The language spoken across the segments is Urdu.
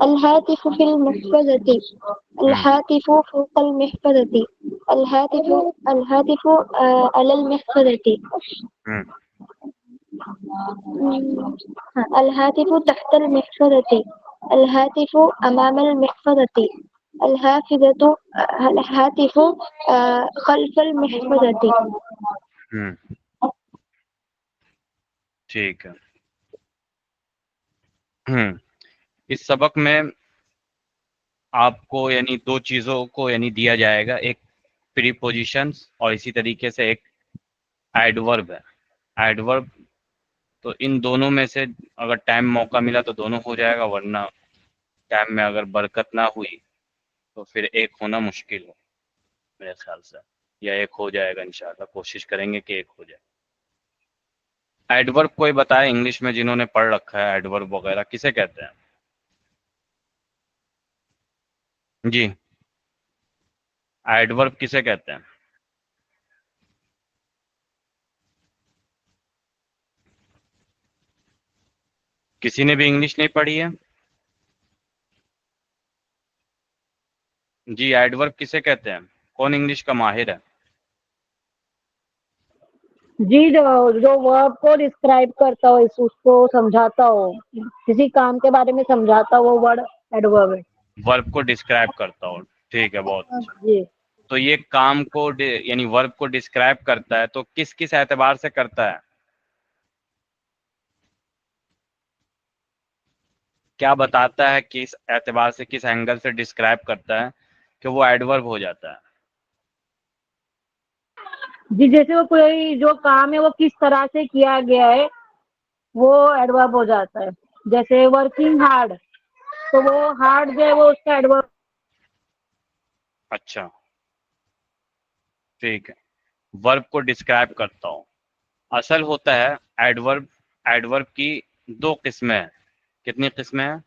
الهاتف في المحفظة. الهاتف فوق المحفظة. الهاتف على المحفظة. الهاتف تحت المحفظة. الهاتف أمام المحفظة. الهاتف خلف المحفظة. ٹھیک ہے. اس سبق میں آپ کو یعنی دو چیزوں کو یعنی دیا جائے گا، ایک پری پوزیشنز اور اسی طریقے سے ایک ایڈورب ہے. ایڈورب تو ان دونوں میں سے اگر ٹائم موقع ملا تو دونوں ہو جائے گا، ورنہ ٹائم میں اگر برکت نہ ہوئی تو پھر ایک ہونا مشکل ہو میرے خیال سے، یا ایک ہو جائے گا انشاءاللہ، کوشش کریں گے کہ ایک ہو جائے. ایڈورب کوئی بتائے انگلش میں جنہوں نے پڑھ رکھا ہے ایڈورب وغیرہ کسے کہتے ہیں؟ جی ایڈورب کسے کہتے ہیں؟ کسی نے بھی انگلش نہیں پڑھی ہے؟ جی ایڈورب کسے کہتے ہیں؟ کون انگلش کا ماہر ہے؟ جی جو ورب کو ڈسکرائب کرتا ہو، اس کو سمجھاتا ہو، کسی کام کے بارے میں سمجھاتا ہو، وہ ورڈ ایڈورب ہے. ورب کو ڈسکرائب کرتا ہوں، ٹھیک ہے، بہت اچھا. جی تو یہ کام کو یعنی ورب کو ڈسکرائب کرتا ہے تو کس کس اعتبار سے کرتا ہے؟ کیا بتاتا ہے کس اعتبار سے، کس اینگل سے ڈسکرائب کرتا ہے کہ وہ ایڈورب ہو جاتا ہے؟ جی جیسے وہ کوئی جو کام ہے وہ کس طرح سے کیا گیا ہے وہ ایڈورب ہو جاتا ہے. جیسے ورکنگ ہارڈ، تو وہ ہارڈ جو ہے وہ اس کا ایڈورب. اچھا ٹھیک ہے، ورب کو ڈسکرائب کرتا ہوں. اصل ہوتا ہے ایڈورب. ایڈورب کی دو قسمیں ہیں. کتنی قسمیں ہیں؟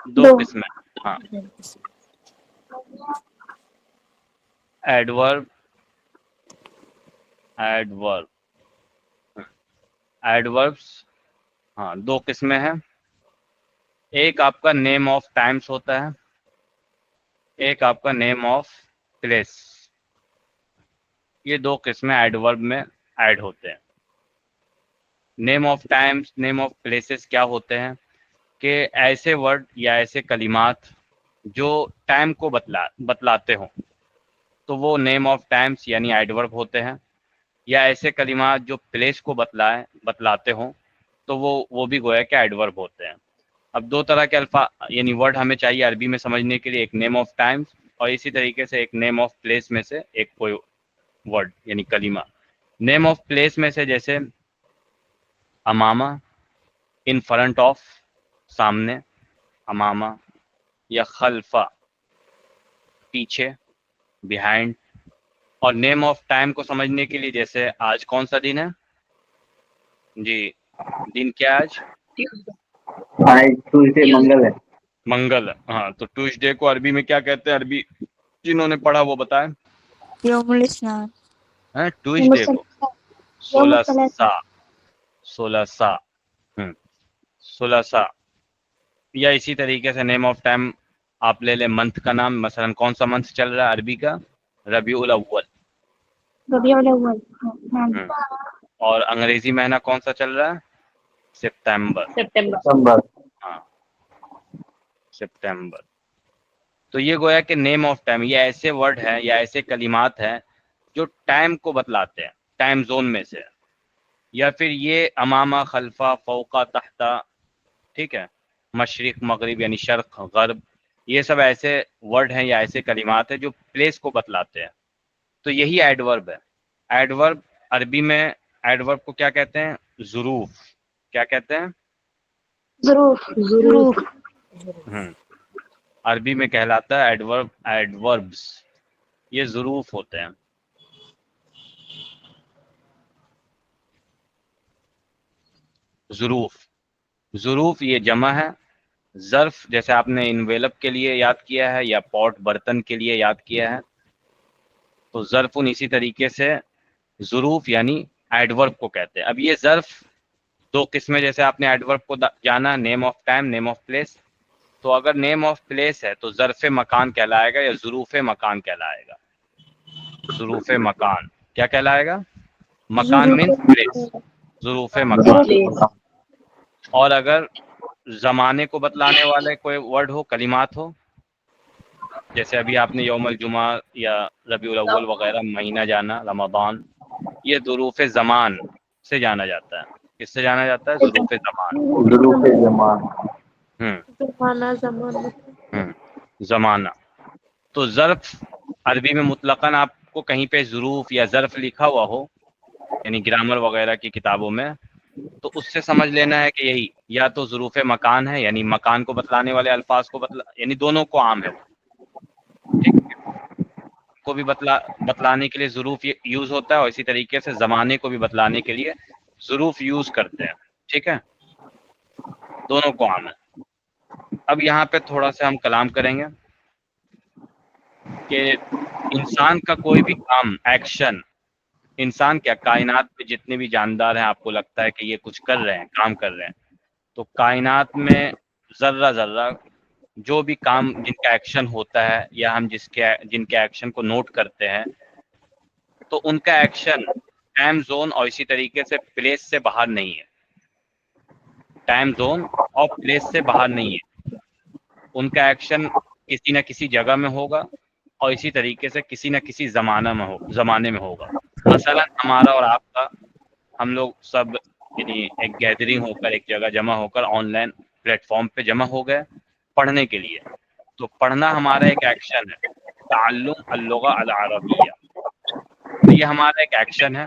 دو قسمیں. ہاں ایڈورب ایڈوربس ہاں دو قسمیں ہیں. ایک آپ کا نیم آف ٹائمز ہوتا ہے، ایک آپ کا نیم آف پلیس. یہ دو قسمیں ایڈورب میں ایڈ ہوتے ہیں. Name of Times, name of places کیا ہوتے ہیں کہ ایسے ورڈ یا ایسے کلمات جو ٹائم کو بتلاتے ہوں تو وہ نیم آف ٹائمز یعنی ایڈورب ہوتے ہیں، یا ایسے کلمات جو پلیس کو بتلاتے ہوں تو وہ بھی گویا کہ ایڈورب ہوتے ہیں. اب دو طرح کے الفاظ یعنی ورڈ ہمیں چاہیے عربی میں سمجھنے کے لیے، ایک نیم آف ٹائمز اور اسی طریقے سے ایک نیم آف پلیس میں سے ایک کوئی ورڈ یعنی کلمہ. نیم آف پلیس میں سے جیسے امامہ، ان فرنٹ آف، سامنے، امامہ، یا خلفہ، پیچھے، بیہائنڈ. اور نیم آف ٹائم کو سمجھنے کے لیے جیسے آج کون سا دن ہے؟ جی دن کیا آج؟ منگل ہے. منگل ہے. ہاں تو ٹیوزڈے کو عربی میں کیا کہتے ہیں؟ عربی جنہوں نے پڑھا وہ بتائیں. یوم الاسنان. ٹیوزڈے کو سولاسا. یا اسی طریقے سے نیم آف ٹائم آپ لے لیں منتھ کا نام، مثلا کون سا منتھ چل رہا ہے عربی کا؟ ربیع الاول. ربیع الاول. اور انگریزی مہینہ کون سا چل رہا ہے؟ سپتمبر. ہاں سپتمبر. تو یہ گویا کہ نیم آف ٹائم یہ ایسے ورڈ ہیں یا ایسے کلمات ہیں جو ٹائم کو بتلاتے ہیں ٹائم زون میں سے، یا پھر یہ امامہ، خلفہ، فوقہ، تحتہ، ٹھیک ہے، مشرق، مغرب یعنی شرق، غرب. یہ سب ایسے ورڈ ہیں یا ایسے کلمات ہیں جو پلیس کو بتلاتے ہیں. تو یہی ایڈورب ہے. ایڈورب عربی میں ایڈورب کو کیا کہتے ہیں؟ ظروف. کیا کہتے ہیں؟ ضرور. عربی میں کہلاتا ہے ایڈورب. ایڈوربس یہ ظروف ہوتے ہیں. ظروف یہ جمع ہے. ظرف جیسے آپ نے انویلپ کے لیے یاد کیا ہے یا پاٹ برتن کے لیے یاد کیا ہے، تو ظرفن اسی طریقے سے ظروف یعنی ایڈورب کو کہتے ہیں. اب یہ ظرف دو قسمیں جیسے آپ نے ایڈورب کو جانا، name of time, name of place. تو اگر نیم آف پلیس ہے تو ظرف مکان کہلائے گا یا ظروف مکان کہلائے گا؟ ظروف مکان کیا کہلائے گا؟ مکان ظروف مینس پلیس، ظروف مکان۔ پلیس۔ اور اگر زمانے کو بتلانے والے کوئی ورڈ ہو، کلمات ہو، جیسے ابھی آپ نے یوم الجمعہ یا ربیع الاول وغیرہ مہینہ جانا، رمضان، یہ ظروف زمان سے جانا جاتا ہے۔ کس سے جانا جاتا ہے؟ ظروف زمان۔ ظروف زمان۔ ہوں زمانہ زمانہ ہوں زمانہ۔ تو ظرف عربی میں مطلقاً آپ کو کہیں پہ ظروف یا ظرف لکھا ہوا ہو، یعنی گرامر وغیرہ کی کتابوں میں، تو اس سے سمجھ لینا ہے کہ یہی یا تو ظروف مکان ہے، یعنی مکان کو بتلانے والے الفاظ کو یعنی دونوں کو عام ہے وہ، ٹھیک ہے؟ کو بھی بتلانے کے لیے ظروف یوز ہوتا ہے، اور اسی طریقے سے زمانے کو بھی بتلانے کے لیے ظروف یوز کرتے ہیں، ٹھیک ہے؟ دونوں کو عام ہے۔ اب یہاں پہ تھوڑا سا ہم کلام کریں گے کہ انسان کا کوئی بھی کام، ایکشن، انسان کیا کائنات میں جتنے بھی جاندار ہیں، آپ کو لگتا ہے کہ یہ کچھ کر رہے ہیں، کام کر رہے ہیں، تو کائنات میں ذرہ ذرہ جو بھی کام جن کا ایکشن ہوتا ہے یا ہم جن کے ایکشن کو نوٹ کرتے ہیں، تو ان کا ایکشن ٹائم زون اور اسی طریقے سے پلیس سے باہر نہیں ہے، ٹائم زون اور پلیس سے باہر نہیں ہے۔ ان کا ایکشن کسی نہ کسی جگہ میں ہوگا اور اسی طریقے سے کسی نہ کسی زمانے میں ہوگا۔ مثلا ہمارا اور آپ کا، ہم لوگ سب یعنی ایک گیدرنگ ہو کر، ایک جگہ جمع ہو کر، آن لائن پلیٹ فارم پہ جمع ہو گئے پڑھنے کے لیے، تو پڑھنا ہمارا ایک ایکشن ہے، تعلم اللغہ العربیہ، تو یہ ہمارا ایک ایکشن ہے۔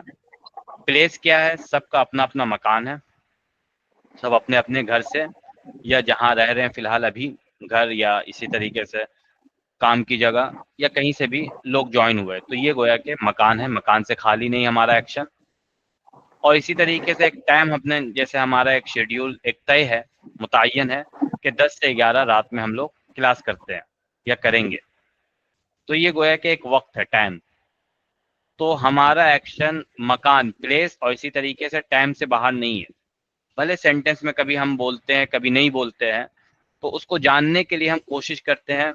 پلیس کیا ہے؟ سب کا اپنا اپنا مکان ہے، سب اپنے اپنے گھر سے یا جہاں رہ رہے ہیں فی الحال ابھی، گھر یا اسی طریقے سے کام کی جگہ یا کہیں سے بھی لوگ جوائن ہوئے، تو یہ گویا کہ مکان ہے، مکان سے خالی نہیں ہمارا ایکشن۔ اور اسی طریقے سے ایک ٹائم اپنے، جیسے ہمارا ایک شیڈیول ایک طے ہے، متعین ہے کہ 10 سے 11 رات میں ہم لوگ کلاس کرتے ہیں یا کریں گے، تو یہ گویا کہ ایک وقت ہے، ٹائم۔ تو ہمارا ایکشن مکان، پلیس اور اسی طریقے سے ٹائم سے باہر نہیں ہے۔ بھلے سینٹینس میں کبھی ہم بولتے ہیں کبھی نہیں بولتے ہیں، تو اس کو جاننے کے لیے ہم کوشش کرتے ہیں،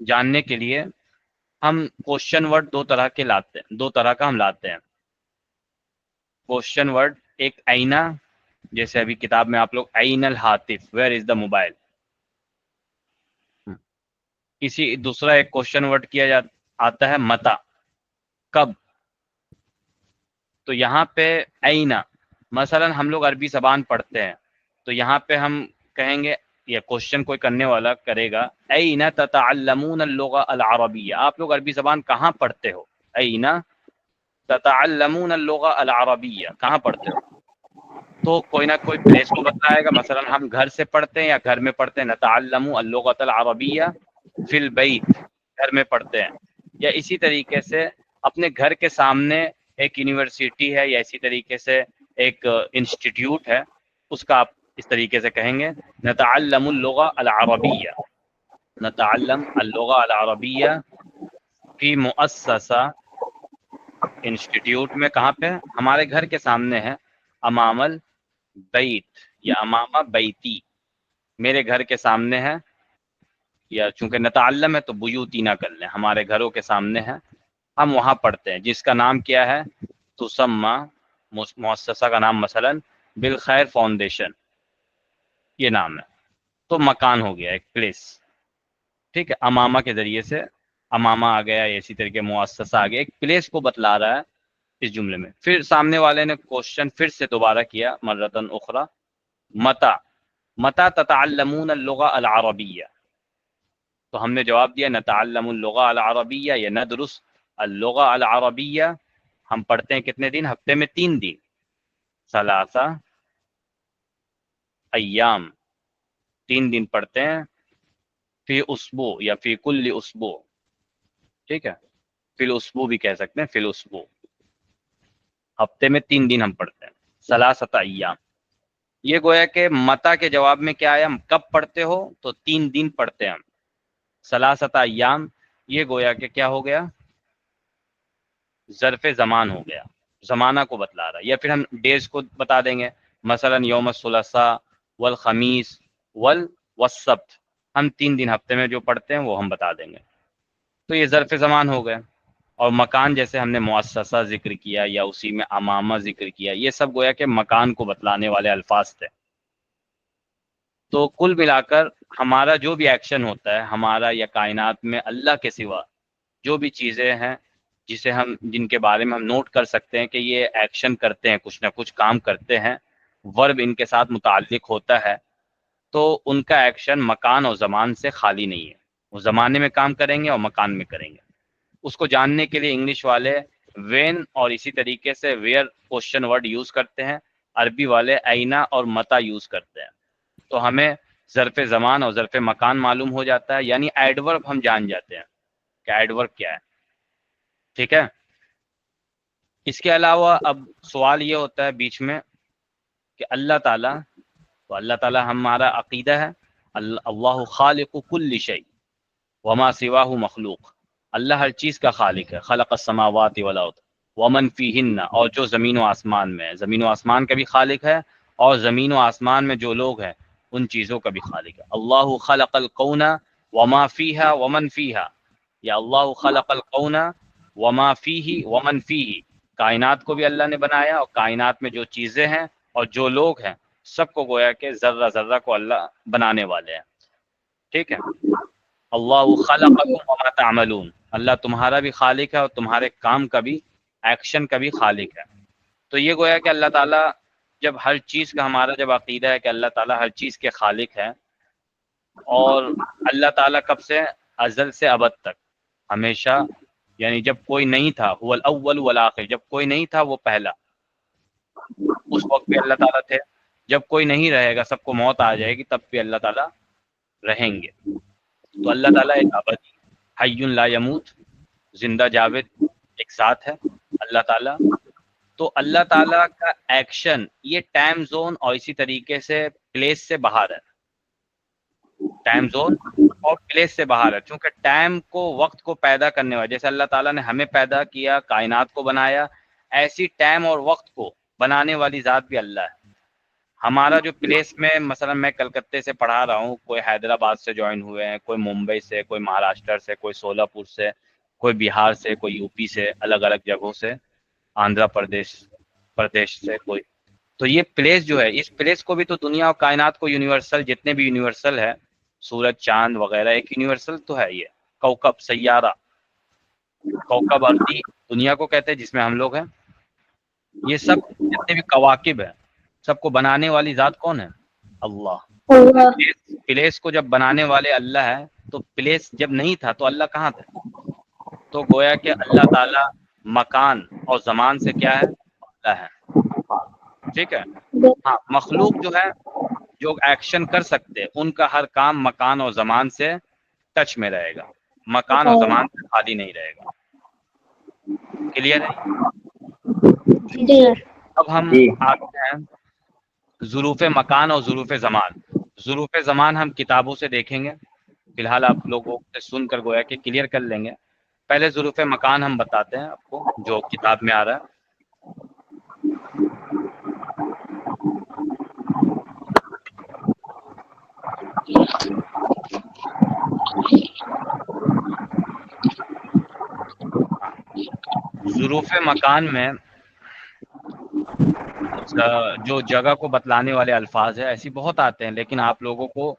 جاننے کے لیے ہم کوشچن ورڈ دو طرح کا ہم لاتے ہیں۔ کوشچن ورڈ ایک آئینہ، جیسے ابھی کتاب میں آپ لوگ این الہاتف، ویئر از دا موبائل، دوسرا ایک کوشچن ورڈ آتا ہے متا، کب۔ تو یہاں پہ آئینہ، مثلا ہم لوگ عربی زبان پڑھتے ہیں، تو یہاں پہ ہم کہیں گے، یا کوشچن کوئی کرنے والا کرے گا، این تتعلمون اللغة العربیہ، آپ لوگ عربی زبان کہاں پڑھتے ہو؟ این تتعلمون اللغة العربیہ، کہاں پڑھتے ہو؟ تو کوئی نہ کوئی پلیس کو بتائے گا، مثلا ہم گھر سے پڑھتے ہیں یا گھر میں پڑھتے ہیں، نتعلم اللغة العربیہ فی البیت، گھر میں پڑھتے ہیں، یا اسی طریقے سے اپنے گھر کے سامنے ایک یونیورسٹی ہے یا اسی طریقے سے ایک انسٹیٹیوٹ ہے، اس کا آپ اس طریقے سے کہیں گے، نتعلم اللغة العربیہ، نتعلم اللغة العربیہ فی مؤسسہ، انسٹیٹیوٹ میں، کہاں پہ؟ ہمارے گھر کے سامنے ہے، امام البیت یا امام بیتی، میرے گھر کے سامنے ہے، یا چونکہ نتعلم ہے تو بیوتی نہ کر لیں، ہمارے گھروں کے سامنے ہے، ہم وہاں پڑھتے ہیں، جس کا نام کیا ہے؟ تسمى، مؤسسہ کا نام مثلا بالخیر فاؤنڈیشن، یہ نام ہے، تو مکان ہو گیا، ایک پلیس، ٹھیک ہے؟ امامہ کے ذریعے سے امامہ آ گیا، اسی طریقے مؤسسہ آ گیا، ایک پلیس کو بتلا رہا ہے اس جملے میں۔ پھر سامنے والے نے کوشچن پھر سے دوبارہ کیا، مرتن اخرى، متى تتعلمون اللغة العربیہ، تو ہم نے جواب دیا نتعلم اللغة العربیہ یا ندرس اللغة العربیہ، ہم پڑھتے ہیں کتنے دن؟ ہفتے میں 3 دن، 3 ایام، 3 دن پڑھتے ہیں، فی اسبوع یا فی کل اسبوع، ٹھیک ہے؟ فی الاسبوع بھی کہہ سکتے ہیں، فی الاسبوع، ہفتے میں 3 دن ہم پڑھتے ہیں، 3 ایام۔ یہ گویا کہ متا کے جواب میں کیا آیا؟ کب پڑھتے ہو؟ تو 3 دن پڑھتے ہیں ہم، 3 ایام، یہ گویا کہ کیا ہو گیا؟ ظرف زمان ہو گیا، زمانہ کو بتلا رہا ہے، یا پھر ہم ڈیز کو بتا دیں گے، مثلا یوم الثلاثاء والخمیس والسبت، ہم 3 دن ہفتے میں جو پڑھتے ہیں وہ ہم بتا دیں گے. تو یہ ظرف زمان ہو گئے. اور مکان جیسے ہم نے مؤسسہ ذکر کیا یا اسی میں امامہ ذکر کیا، یہ سب گویا کہ مکان کو بتلانے والے الفاظ تھے. تو کل ملا کر ہمارا جو بھی ایکشن ہوتا ہے ہمارا یا کائنات میں اللہ کے سوا جو بھی چیزیں ہیں جن کے بارے میں ہم نوٹ کر سکتے ہیں کہ یہ ایکشن کرتے ہیں، کچھ نہ کچھ کام کرتے ہیں، ورب ان کے ساتھ متعلق ہوتا ہے، تو ان کا ایکشن مکان اور زمان سے خالی نہیں ہے. وہ زمانے میں کام کریں گے اور مکان میں کریں گے. اس کو جاننے کے لیے انگلش والے وین اور اسی طریقے سے ویئر کوشچن ورڈ یوز کرتے ہیں، عربی والے اینا اور متا یوز کرتے ہیں. تو ہمیں ظرف زمان اور ظرف مکان معلوم ہو جاتا ہے، یعنی ایڈورب ہم جان جاتے ہیں کہ ایڈورب کیا ہے. ٹھیک ہے. اس کے علاوہ اب سوال یہ ہوتا ہے بیچ میں کہ اللہ تعالیٰ، تو اللہ تعالیٰ ہمارا عقیدہ ہے اللہ خالق کل شیء وما سواہ مخلوق. اللہ ہر چیز کا خالق ہے. خلق السماوات والارض ومن فیہن، اور جو زمین و آسمان میں ہے، زمین و آسمان کا بھی خالق ہے، اور زمین و آسمان میں جو لوگ ہیں ان چیزوں کا بھی خالق ہے. اللہ خلق الکون وما فیہا ومن فیہا، یا اللہ خلق الکون وما فیہ ومن فیہ، کائنات کو بھی اللہ نے بنایا اور کائنات میں جو چیزیں ہیں اور جو لوگ ہیں سب کو گویا کہ ذرہ ذرہ کو اللہ بنانے والے ہیں. ٹھیک ہے. اللہ خلقکم وما تعملون، اللہ تمہارا بھی خالق ہے اور تمہارے کام کا بھی، ایکشن کا بھی خالق ہے. تو یہ گویا کہ اللہ تعالیٰ جب ہر چیز کا، ہمارا جب عقیدہ ہے کہ اللہ تعالیٰ ہر چیز کے خالق ہے، اور اللہ تعالیٰ کب سے؟ ازل سے ابد تک، ہمیشہ، یعنی جب کوئی نہیں تھا، هو الاول والآخر، جب کوئی نہیں تھا وہ پہلا، اس وقت بھی اللہ تعالیٰ تھے. جب کوئی نہیں رہے گا، سب کو موت آ جائے گی، تب بھی اللہ تعالیٰ رہیں گے. تو اللہ تعالیٰ ایک ابدی حی لا یموت، زندہ جاوید ایک ذات ہے اللہ تعالیٰ. تو اللہ تعالیٰ کا ایکشن یہ ٹائم زون اور اسی طریقے سے پلیس سے باہر ہے. ٹائم زون اور پلیس سے باہر ہے، چونکہ ٹائم کو، وقت کو پیدا کرنے والا، جیسے اللہ تعالیٰ نے ہمیں پیدا کیا، کائنات کو بنایا، ایسی ٹائم اور وقت کو بنانے والی ذات بھی اللہ ہے. ہمارا جو پلیس میں، مثلا میں کلکتے سے پڑھا رہا ہوں، کوئی حیدرآباد سے جوائن ہوئے ہیں، کوئی ممبئی سے، کوئی مہاراشٹر سے، کوئی سولہ پور سے، کوئی بہار سے، کوئی یو پی سے، الگ الگ جگہوں سے، آندھرا پردیش سے کوئی. تو یہ پلیس جو ہے، اس پلیس کو بھی تو دنیا اور کائنات کو یونیورسل، جتنے بھی یونیورسل ہے، سورج چاند وغیرہ، ایک یونیورسل تو ہے. یہ کوکب، سیارہ، کوکب ارضی دنیا کو کہتے ہیں جس میں ہم لوگ ہیں. یہ سب جتنے بھی کواکب ہیں، سب کو بنانے والی ذات کون ہے؟ اللہ. پلیس کو جب بنانے والے اللہ ہے، تو پلیس جب نہیں تھا تو اللہ کہاں تھا؟ تو گویا کہ اللہ تعالی مکان اور زمان سے کیا ہے؟ اللہ ہے. ٹھیک ہے. ہاں، مخلوق جو ہے، جو ایکشن کر سکتے، ان کا ہر کام مکان اور زمان سے ٹچ میں رہے گا، مکان اور زمان سے خالی نہیں رہے گا. کلیئر ہے؟ جی. اب ہم آتے ہیں ظروف مکان اور ظروف زمان. ظروف زمان ہم کتابوں سے دیکھیں گے، فی الحال آپ لوگوں سے سن کر گویا کہ کلیئر کر لیں گے. پہلے ظروف مکان ہم بتاتے ہیں آپ کو، جو کتاب میں آ رہا ہے. ظروف مکان میں جو جگہ کو بتلانے والے الفاظ ہیں ایسی بہت آتے ہیں، لیکن آپ لوگوں کو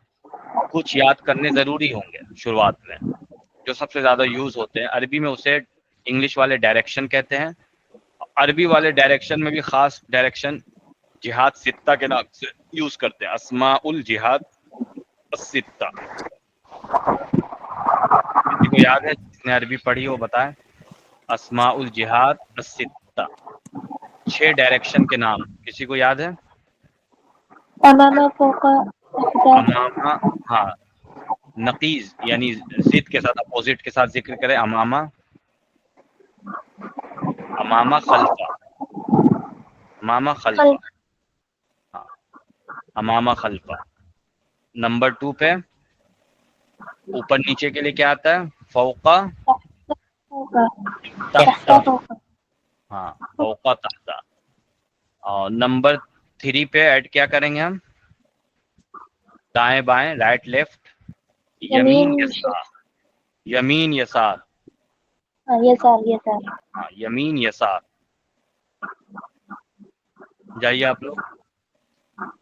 کچھ یاد کرنے ضروری ہوں گے شروعات میں. جو سب سے زیادہ یوز ہوتے ہیں عربی میں، اسے انگلش والے ڈائریکشن کہتے ہیں. عربی والے ڈائریکشن میں بھی خاص ڈائریکشن جہاد ستہ کے نام سے یوز کرتے ہیں. اسماء الجہاد الستہ. کسی کو یاد ہے جس نے عربی پڑھی وہ بتائیں. اسماء الجہاد الستہ، 6 ڈائریکشن کے نام کسی کو یاد ہے؟ امامہ، فوقہ، تحت. امامہ، ہاں، نقیز یعنی ضد کے ساتھ، اپوزٹ کے ساتھ ذکر کرے. امامہ، امامہ، خلفہ، امامہ خلفہ، ہاں، امامہ خلفہ. نمبر 2 پہ اوپر نیچے کے لیے کیا آتا ہے؟ فوقہ، فوقہ، تحت، تحت، فوقہ. ہاں، فوقہ تحت. اور نمبر 3 پہ ایڈ کیا کریں گے ہم؟ دائیں بائیں، رائٹ لیفٹ، یمین یسار، یمین یسار، ہاں یہ سار ہاں یمین یسار. جائیے آپ لوگ،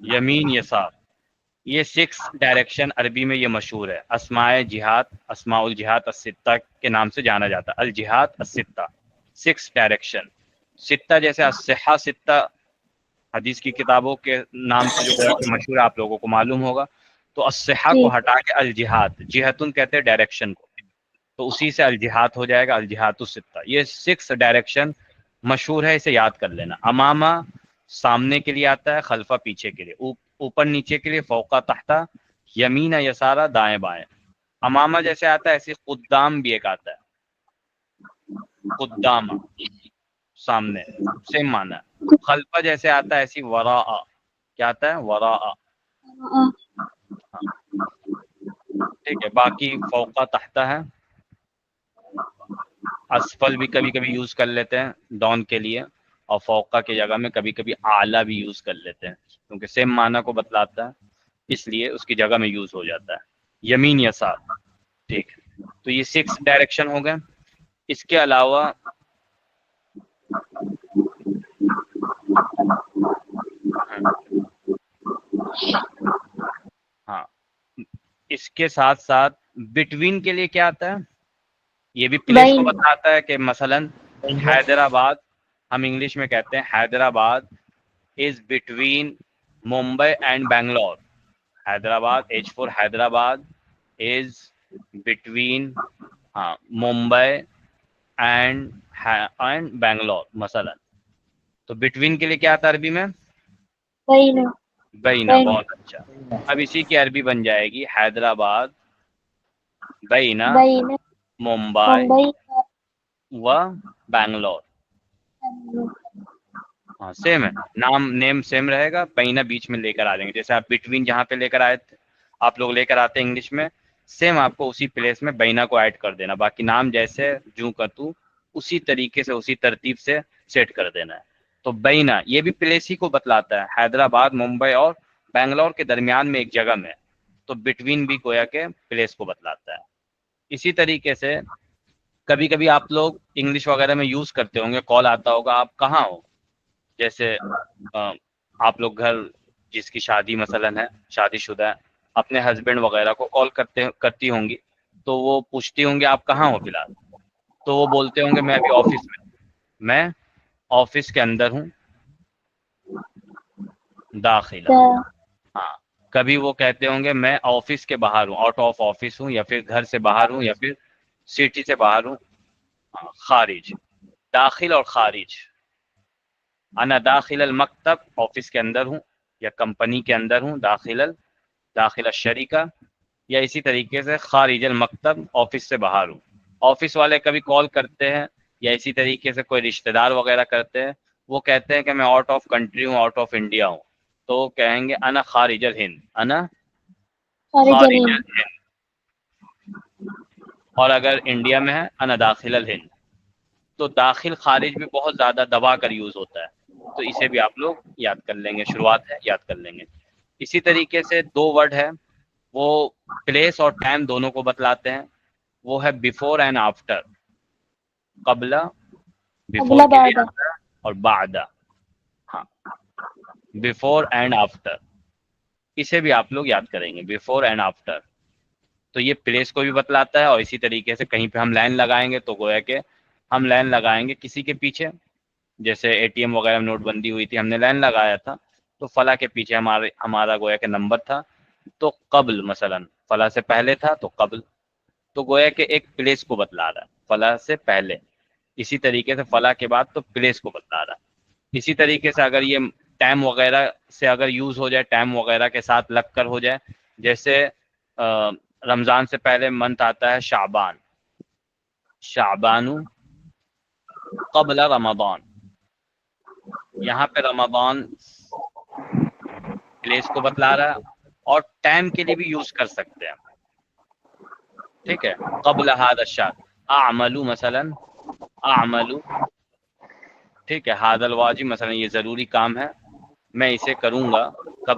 یمین یسار. یہ 6 ڈائریکشن عربی میں یہ مشہور ہے. اسماء جہاد، اسماء الجہاد الستہ کے نام سے جانا جاتا ہے. الجہاد الستہ، 6 ڈائریکشن. ستہ جیسے الصحہ ستہ حدیث کی کتابوں کے نام سے جو مشہور ہے، آپ لوگوں کو معلوم ہوگا. تو الصحہ جی کو ہٹا کے الجہاد، جہتن کہتے ہیں ڈائریکشن کو، تو اسی سے الجہاد ہو جائے گا، الجہاد الستہ. یہ 6 ڈائریکشن مشہور ہے، اسے یاد کر لینا. امامہ سامنے کے لیے آتا ہے، خلفہ پیچھے کے لیے، اوپر نیچے کے لیے فوقہ تحتہ، یمین یسارہ دائیں بائیں. امامہ جیسے آتا ہے ایسے قدام بھی ایک آتا ہے، قدامہ سامنے، سیم معنی ہے. خلفہ جیسے آتا ہے ایسی وراء، کیا آتا ہے؟ وراء. ٹھیک ہے. باقی فوقہ تحتہ ہے. اسفل بھی کبھی کبھی یوز کر لیتے ہیں ڈاؤن کے لیے، اور فوقہ کی جگہ میں کبھی کبھی اعلیٰ بھی یوز کر لیتے ہیں، کیونکہ سیم معنی کو بتلاتا ہے، اس لیے اس کی جگہ میں یوز ہو جاتا ہے. یمین یسار. ٹھیک ہے. تو یہ 6 ڈائریکشن ہو گئے. اس کے علاوہ ہاں، اس کے ساتھ ساتھ بٹوین کے لیے کیا آتا ہے؟ یہ بھی پلیس کو بین بتاتا ہے کہ مثلا حیدرآباد، ہم انگلش میں کہتے ہیں Hyderabad is between Mumbai and Bangalore. Hyderabad, H for Hyderabad is between Mumbai and Bangalore مثلا. تو بٹوین کے لیے کیا آتا ہے عربی میں؟ بین بینا. بہت اچھا. اب اسی کی عربی بن جائے گی حیدرآباد بینا بین ممبئی ممبئی و بنگلور. ہاں سیم ہے، نیم سیم رہے گا، بینا بیچ میں لے کر آ جائیں گے. جیسے آپ بٹوین جہاں پہ لے کر آئے تھے، آپ لوگ لے کر آتے ہیں انگلش میں، سیم آپ کو اسی پلیس میں بینا کو ایڈ کر دینا. باقی نام جیسے جو کا تو اسی طریقے سے اسی ترتیب سے سیٹ کر دینا ہے. تو بینا یہ بھی پلیس ہی کو بتلاتا ہے، حیدرآباد ممبئی اور بنگلور کے درمیان میں ایک جگہ میں. تو بٹوین بھی گویا کہ پلیس کو بتلاتا ہے. اسی طریقے سے کبھی کبھی آپ لوگ انگلش وغیرہ میں یوز کرتے ہوں گے، کال آتا ہوگا آپ کہاں ہو. جیسے آپ لوگ گھر، جس کی شادی مثلا ہے، شادی شدہ ہے، اپنے ہسبینڈ وغیرہ کو کال کرتی ہوں گی، تو وہ پوچھتی ہوں گی آپ کہاں ہو فی الحال. تو وہ بولتے ہوں گے میں ابھی آفس میں ہوں، میں آفس کے اندر ہوں داخلہ. ہاں. کبھی وہ کہتے ہوں گے میں آفس کے باہر ہوں، آؤٹ آف آفس ہوں، یا پھر گھر سے باہر ہوں، یا پھر سٹی سے باہر ہوں. خارج، داخل اور خارج. انا داخل المکتب، آفس کے اندر ہوں یا کمپنی کے اندر ہوں، داخل الشریکہ. یا اسی طریقے سے خارج المکتب، آفس سے باہر ہوں. آفس والے کبھی کال کرتے ہیں، یا اسی طریقے سے کوئی رشتہ دار وغیرہ کرتے ہیں، وہ کہتے ہیں کہ میں آؤٹ آف کنٹری ہوں، آؤٹ آف انڈیا ہوں، تو کہیں گے انا خارج الہند، انا خارج الہند. اور اگر انڈیا میں ہے انا داخل الہند. تو داخل خارج بھی بہت زیادہ دبا کر یوز ہوتا ہے، تو اسے بھی آپ لوگ یاد کر لیں گے. شروعات ہے، یاد کر لیں گے. اسی طریقے سے 2 ورڈ ہے، وہ پلیس اور ٹائم دونوں کو بتلاتے ہیں. وہ ہے بیفور اینڈ آفٹر. قبلہ بیفور اگلا کے لیے بعد آتا ہے، اور بعد. ہاں، بیفور اینڈ آفٹر، اسے بھی آپ لوگ یاد کریں گے، بیفور اینڈ آفٹر. تو یہ پلیس کو بھی بتلاتا ہے، اور اسی طریقے سے کہیں پہ ہم لائن لگائیں گے تو گویا کہ ہم لائن لگائیں گے کسی کے پیچھے. جیسے اے ٹی ایم وغیرہ میں نوٹ بندی ہوئی تھی، ہم نے لائن لگایا تھا، تو فلاں کے پیچھے ہمارا گویا کہ نمبر تھا، تو قبل مثلا فلاں سے پہلے تھا تو قبل. تو گویا کہ ایک پلیس کو بتلا رہا ہے، فلاں سے پہلے. اسی طریقے سے فلاں کے بعد تو پلیس کو بتلا رہا ہے. اسی طریقے سے اگر یہ ٹائم وغیرہ سے اگر یوز ہو جائے، ٹائم وغیرہ کے ساتھ لگ کر ہو جائے، جیسے رمضان سے پہلے منتھ آتا ہے شعبان، شعبان قبل رمضان. یہاں پہ رمضان پلیس کو بتلا رہا ہے، اور ٹائم کے لیے بھی یوز کر سکتے ہیں. ٹھیک ہے. قبل هذا الشهر اعمل مثلا، اعمل. ٹھیک ہے. هذا الواجب مثلا یہ ضروری کام ہے، میں اسے کروں گا. کب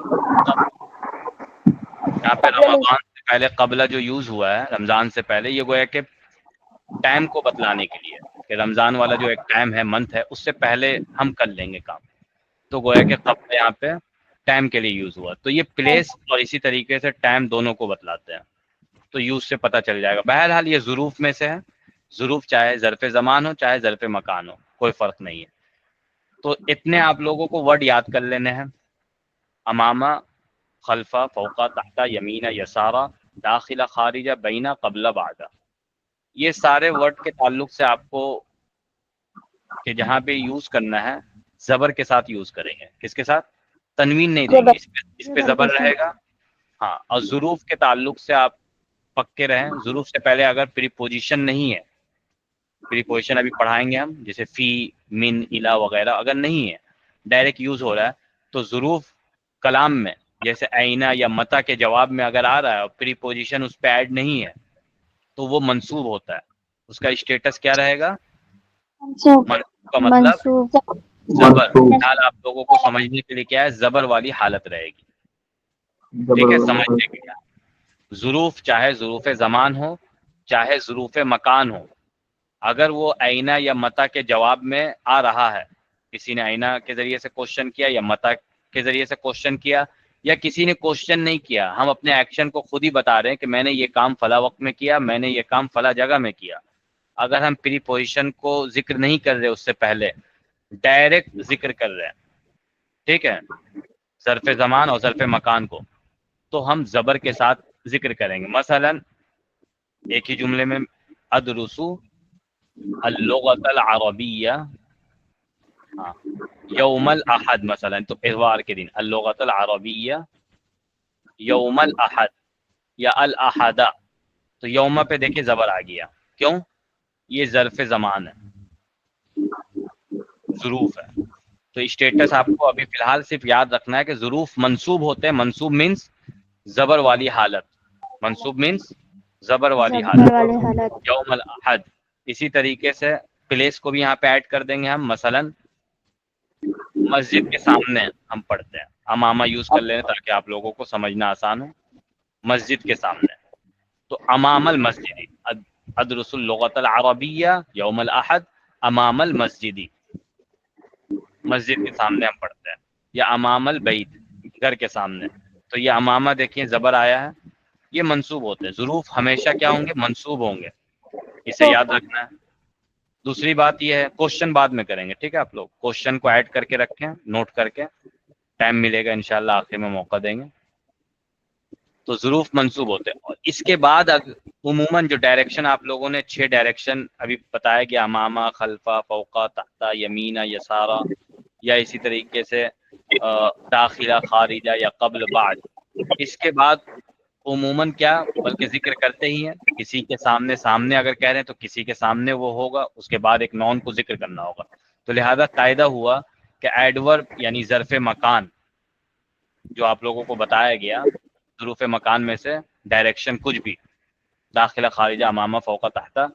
یہاں پہ رمضان سے پہلے قبلہ جو یوز ہوا ہے رمضان سے پہلے، یہ گویا کہ ٹائم کو بتلانے کے لیے کہ رمضان والا جو ایک ٹائم ہے، منتھ ہے، اس سے پہلے ہم کر لیں گے کام. تو گویا کہ قبل یہاں پہ ٹائم کے لیے یوز ہوا. تو یہ پلیس اور اسی طریقے سے ٹائم دونوں کو بتلاتے ہیں، تو یوز سے پتہ چل جائے گا. بہرحال یہ ظروف میں سے ہے. ظروف چاہے ظرف زمان ہو چاہے ظرف مکان ہو، کوئی فرق نہیں ہے. تو اتنے آپ لوگوں کو ورڈ یاد کر لینے ہیں: امامہ، خلفہ، فوقہ، تحتہ، یمینہ، یسارہ، داخلہ، خارجہ، بینہ، قبلہ، بعدہ. یہ سارے ورڈ کے تعلق سے آپ کو کہ جہاں پہ یوز کرنا ہے زبر کے ساتھ یوز کریں گے. کس کے ساتھ؟ تنوین نہیں دیں گے، اس پہ زبر رہے گا. ہاں، اور ظروف کے تعلق سے آپ پکے رہیں. ظروف سے پہلے اگر پری پوزیشن نہیں ہے، پری پوزیشن ابھی پڑھائیں گے ہم، جیسے فی، من، الا وغیرہ، اگر نہیں ہے، ڈائریکٹ یوز ہو رہا ہے، تو ظروف کلام میں جیسے اینا یا متا کے جواب میں اگر آ رہا ہے اور پری پوزیشن اس پہ ایڈ نہیں ہے تو وہ منصوب ہوتا ہے. اس کا اسٹیٹس کیا رہے گا؟ منصوب. منصوب کا مطلب منصوب. زبر. حال آپ لوگوں کو سمجھنے کے لیے کیا ہے؟ زبر والی حالت رہے گی. ٹھیک ہے، سمجھنے کے لیے ظروف چاہے ظروف زمان ہو چاہے ظروف مکان ہو، اگر وہ اینا یا متا کے جواب میں آ رہا ہے، کسی نے اینا کے ذریعے سے کوشچن کیا یا متا کے ذریعے سے کوشچن کیا، یا کسی نے کوشچن نہیں کیا، ہم اپنے ایکشن کو خود ہی بتا رہے ہیں کہ میں نے یہ کام فلاں وقت میں کیا، میں نے یہ کام فلاں جگہ میں کیا. اگر ہم پری پوزیشن کو ذکر نہیں کر رہے، اس سے پہلے ڈائریکٹ ذکر کر رہے ہیں، ٹھیک ہے، ظرف زمان اور ظرف مکان کو، تو ہم زبر کے ساتھ ذکر کریں گے. مثلا ایک ہی جملے میں ادرسو اللغت العربیہ، ہاں، یوم الاحد، مثلا تو اتوار کے دن اللغت العربیہ یوم الاحد یا الاحدہ. تو یوم پہ دیکھیں زبر آ گیا. کیوں؟ یہ ظرف زمان ہے، ظروف ہے. تو اسٹیٹس آپ کو ابھی فی الحال صرف یاد رکھنا ہے کہ ظروف منصوب ہوتے ہیں. منصوب مینس زبر والی حالت. منصوب مینس زبر والی زبر حالت. والی حالت. یوم الاحد. اسی طریقے سے پلیس کو بھی یہاں پہ ایڈ کر دیں گے ہم. مثلا مسجد کے سامنے ہم پڑھتے ہیں، امامہ یوز کر لیں تاکہ آپ لوگوں کو سمجھنا آسان ہو. مسجد کے سامنے، تو امام المسجدی، ادرس اللغت العربیہ یوم الاحد امام المسجدی، مسجد کے سامنے ہم پڑھتے ہیں. یا امام البیت، گھر کے سامنے. تو یہ امامہ دیکھیں زبر آیا ہے، یہ منصوب ہوتے ہیں. ظروف ہمیشہ کیا ہوں گے؟ منصوب ہوں گے. اسے یاد رکھنا ہے. دوسری بات یہ ہے، کوشچن بعد میں کریں گے، ٹھیک ہے؟ آپ لوگ کوشچن کو ایڈ کر کے رکھیں، نوٹ کر کے، ٹائم ملے گا انشاءاللہ آخر میں موقع دیں گے. تو ظروف منصوب ہوتے ہیں. اور اس کے بعد عموماً جو ڈائریکشن آپ لوگوں نے 6 ڈائریکشن ابھی بتایا گیا، امامہ، خلفہ، فوقہ، تحتہ، یمینہ، یسارہ، یا اسی طریقے سے داخلہ، خارجہ، یا قبل، بعد. اس کے بعد عموماً کیا بلکہ ذکر کرتے ہی ہیں، کسی کے سامنے اگر کہہ رہے ہیں تو کسی کے سامنے وہ ہوگا، اس کے بعد ایک نون کو ذکر کرنا ہوگا. تو لہذا قاعدہ ہوا کہ ایڈورب یعنی ظرف مکان جو آپ لوگوں کو بتایا گیا، ظروف مکان میں سے ڈائریکشن کچھ بھی، داخلہ، خارجہ، امامہ، فوقہ، تحتہ،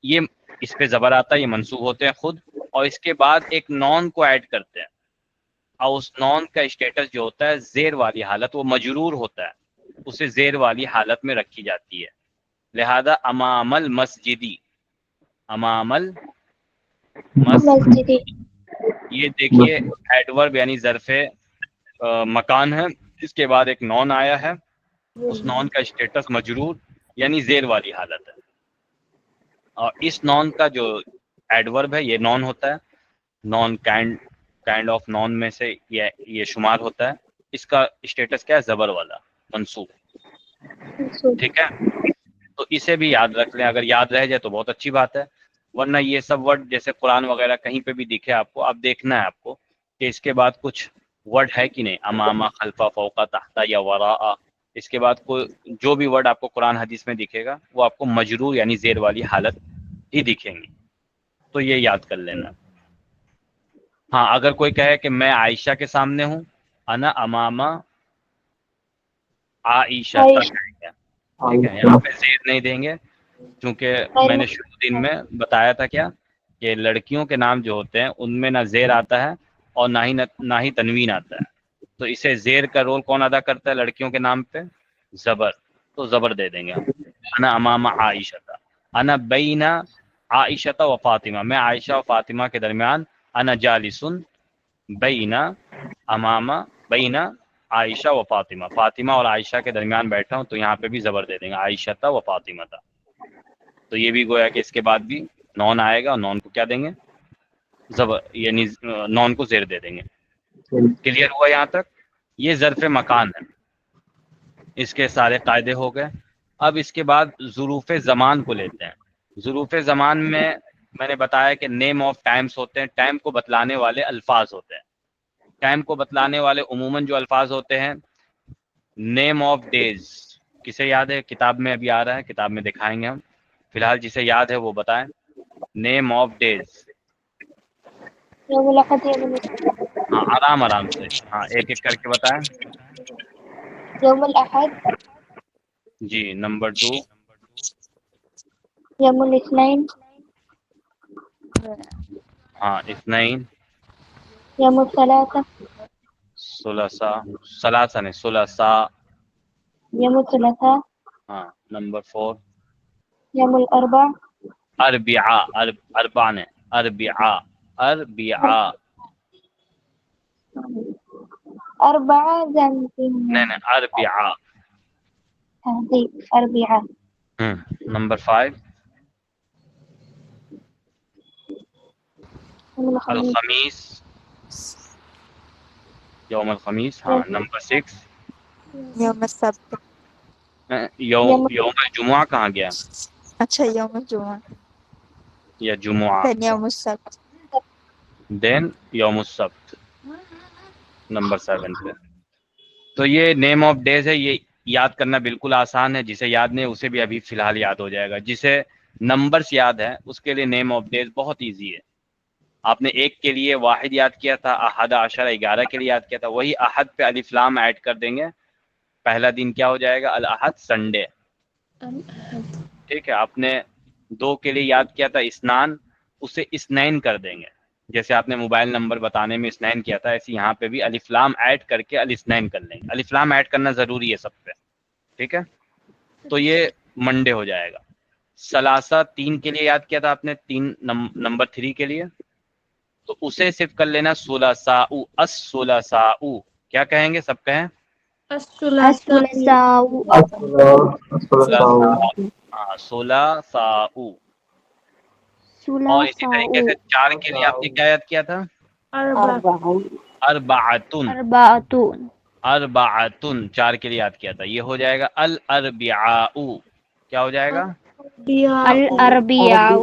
یہ اس پہ زبر آتا ہے، یہ منصوب ہوتے ہیں خود. اور اس کے بعد ایک نون کو ایڈ کرتے ہیں، اور اس نون کا اسٹیٹس جو ہوتا ہے زیر والی حالت، وہ مجرور ہوتا ہے، اسے زیر والی حالت میں رکھی جاتی ہے. لہذا امام المسجدی، امام مسجدی. یہ دیکھیے ایڈورب یعنی ظرف مکان ہے، اس کے بعد ایک نون آیا ہے، اس نون کا اسٹیٹس مجرور یعنی زیر والی حالت ہے. اور اس نون کا جو ایڈورب ہے، یہ نون ہوتا ہے، نون کائنڈ آف نون میں سے یہ شمار ہوتا ہے. اس کا اسٹیٹس کیا ہے؟ زبر والا، منصوب. ٹھیک ہے، تو اسے بھی یاد رکھ لیں. اگر یاد رہ جائے تو بہت اچھی بات ہے، ورنہ یہ سب ورڈ جیسے قرآن وغیرہ کہیں پہ بھی دکھے آپ کو، اب دیکھنا ہے آپ کو کہ اس کے بعد کچھ ورڈ ہے کہ نہیں، امامہ، خلفہ، فوقہ، تحتہ یا وراء. اس کے بعد کوئی جو بھی ورڈ آپ کو قرآن حدیث میں دکھے گا وہ آپ کو مجرور یعنی زیر والی حالت ہی دکھیں گی. تو یہ یاد کر لینا. ہاں، اگر کوئی کہے کہ میں عائشہ کے سامنے ہوں، انا امامہ عائشہ، ٹھیک ہے، یہاں پہ زیر نہیں دیں گے، چونکہ میں نے شروع دن میں بتایا تھا کیا کہ لڑکیوں کے نام جو ہوتے ہیں ان میں نہ زیر آتا ہے اور نہ ہی تنوین آتا ہے. تو اسے زیر کا رول کون ادا کرتا ہے لڑکیوں کے نام پہ؟ زبر، تو زبر دے دیں گے ہم. انا امام عائشہ، انا بین عائشہ و فاطمہ، میں عائشہ و فاطمہ کے درمیان. انا جالس بین امام بین عائشہ و فاطمہ، فاطمہ اور عائشہ کے درمیان بیٹھا ہوں، تو یہاں پہ بھی زبر دے دیں گے عائشہ و فاطمہ تھا. تو یہ بھی گویا کہ اس کے بعد بھی نون آئے گا، اور نون کو کیا دیں گے؟ زبر، یعنی نون کو زیر دے دیں گے. کلیئر ہوا یہاں تک؟ یہ ظرف مکان ہے، اس کے سارے قاعدے ہو گئے. اب اس کے بعد ظروف زمان کو لیتے ہیں. ظروف زمان میں نے بتایا کہ نیم آف ٹائمز ہوتے ہیں، ٹائم کو بتلانے والے الفاظ ہوتے ہیں. ٹائم کو بتلانے والے عموماً جو الفاظ ہوتے ہیں، نیم آف ڈیز کسے یاد ہے؟ کتاب میں ابھی آ رہا ہے، کتاب میں دکھائیں گے ہم. فی الحال جسے یاد ہے وہ بتائیں. Name of days. يوم الأحد يوم الاثنين ہاں آرام سے، ہاں ایک ایک کر کے بتائیں. يوم الأحد جی نمبر 2. يوم الاثنين ہاں اثنین. يوم الثلاثة ثلاثہ نے ثلاثاء. يوم الثلاثاء ہاں نمبر 4. يوم الأربع اربعاء، اربع نے اربعاء، اربعاء. أربعة نہیں اربعاء. أربعة نمبر 5. يوم الخميس الخمیس، یوم الخمیس. ہاں نمبر 6. یوم السبت. یوم الجمعہ کہاں گیا؟ اچھا یوم الجمعہ. یا جمعہ. پھر یوم السبت. دین یوم السبت نمبر 7 پہ. تو یہ نیم آف ڈیز ہے، یہ یاد کرنا بالکل آسان ہے. جسے یاد نہیں اسے بھی ابھی فی الحال یاد ہو جائے گا. جسے نمبرز یاد ہے اس کے لیے نیم آف ڈیز بہت ایزی ہے. آپ نے ایک کے لیے واحد یاد کیا تھا، احد عشر 11 کے لیے یاد کیا تھا، وہی احد پہ الف لام ایڈ کر دیں گے. پہلا دن کیا ہو جائے گا؟ الاحد، سنڈے. ٹھیک ہے. آپ نے 2 کے لیے یاد کیا تھا اسنان، اسے اسنین کر دیں گے. جیسے آپ نے موبائل نمبر بتانے میں اسنین کیا تھا، ایسے یہاں پہ بھی الف لام ایڈ کر کے الاسنین کر لیں گے. الف لام ایڈ کرنا ضروری ہے سب پہ. ٹھیک ہے. تو یہ منڈے ہو جائے گا. ثلاثہ 3 کے لیے یاد کیا تھا آپ نے، 3 نمبر 3 کے لیے، تو اسے صرف کر لینا ثلاثاء. الثلاثاء کیا کہیں گے؟ سب کہیں الثلاثاء ہاں ثلاثاء. اور اسی طریقے سے 4 کے لیے آپ نے کیا یاد کیا تھا؟ اربعتن. اربعتن 4 کے لیے یاد کیا تھا. یہ ہو جائے گا الاربعاء. کیا ہو جائے گا؟ الأربعاء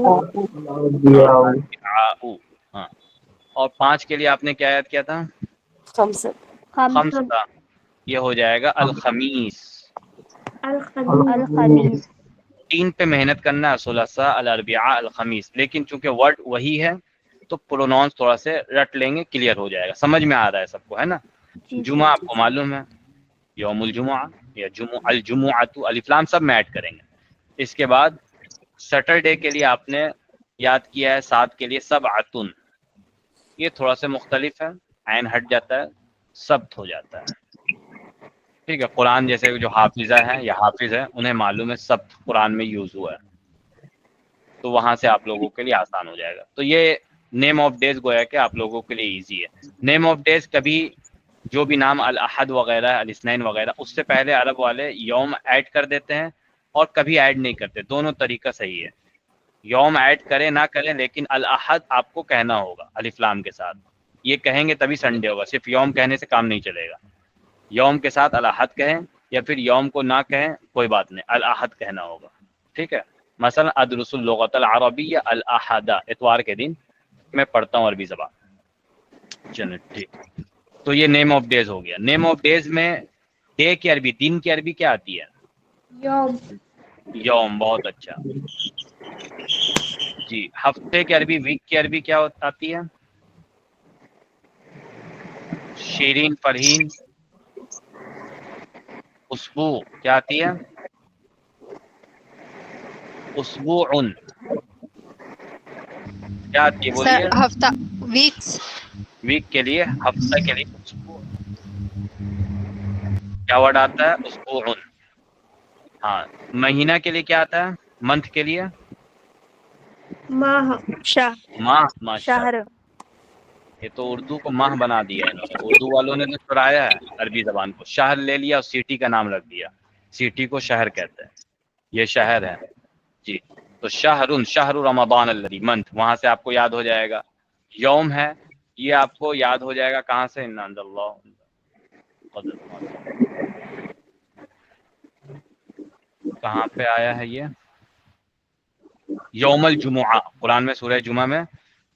ہاں. اور 5 کے لیے آپ نے کیا یاد کیا تھا؟ خمسہ. یہ ہو جائے گا الخمیس. الخميس 3 پہ محنت کرنا ہے، ثلاثاء، الاربعاء، الخمیس. لیکن چونکہ ورڈ وہی ہے تو پروناؤنس تھوڑا سے رٹ لیں گے، کلیئر ہو جائے گا. سمجھ میں آ رہا ہے سب کو، ہے نا؟ جمعہ آپ کو معلوم ہے، یوم الجمعہ یا الجمعۃ، الف لام سب میں ایڈ کریں گے. اس کے بعد سیٹرڈے کے لیے آپ نے یاد کیا ہے 7 کے لیے سبعتن. یہ تھوڑا سا مختلف ہے، عین ہٹ جاتا ہے، سبت ہو جاتا ہے. ٹھیک ہے. قرآن جیسے جو حافظہ ہیں یا حافظ ہے انہیں معلوم ہے سبت قرآن میں یوز ہوا ہے، تو وہاں سے آپ لوگوں کے لیے آسان ہو جائے گا. تو یہ نیم آف ڈیز گویا کہ آپ لوگوں کے لیے ایزی ہے. نیم آف ڈیز کبھی جو بھی نام الاحد وغیرہ، الاثنین وغیرہ، اس سے پہلے عرب والے یوم ایڈ کر دیتے ہیں اور کبھی ایڈ نہیں کرتے. دونوں طریقہ صحیح ہے. یوم ایڈ کریں نہ کریں لیکن الاحد آپ کو کہنا ہوگا الف لام کے ساتھ. یہ کہیں گے تبھی سنڈے ہوگا. صرف یوم کہنے سے کام نہیں چلے گا. یوم کے ساتھ الاحد کہیں یا پھر یوم کو نہ کہیں کوئی بات نہیں، الاحد کہنا ہوگا. ٹھیک ہے. مثلا ادرس اللغۃ العربیہ الاحد، اتوار کے دن میں پڑھتا ہوں عربی زبان. چلیں ٹھیک. تو یہ نیم آف ڈیز ہو گیا. نیم آف ڈیز میں ڈے کی عربی، دن کی عربی کیا آتی ہے؟ یوم. بہت اچھا جی. ہفتے کی عربی، ویک کی عربی کیا آتی ہے؟ شیرین، فرحین. اسبوع کیا آتی ہے؟ اسبوع. کیا آتی ہے سر بولیے؟ ہفتہ، ویکس. ویک کے لیے، ہفتہ کے لیے اسبوع. کیا ورڈ آتا ہے؟ اسبوع. ہاں مہینہ کے لیے کیا آتا ہے؟ منتھ کے لیے ماہ شاہ ماہ. ماشاء شہر. یہ تو اردو کو ماہ بنا دیا ہے انہوں نے. اردو والوں نے تو چرایا ہے عربی زبان کو. شہر لے لیا اور سٹی کا نام رکھ دیا. سٹی کو شہر کہتے ہیں. یہ شہر ہے جی. تو شہر رمضان الذی منتھ وہاں سے آپ کو یاد ہو جائے گا. یوم ہے یہ آپ کو یاد ہو جائے گا کہاں سے؟ ان عند اللہ کہاں پہ آیا ہے یہ؟ یوم الجمعہ. قرآن میں سورہ جمعہ میں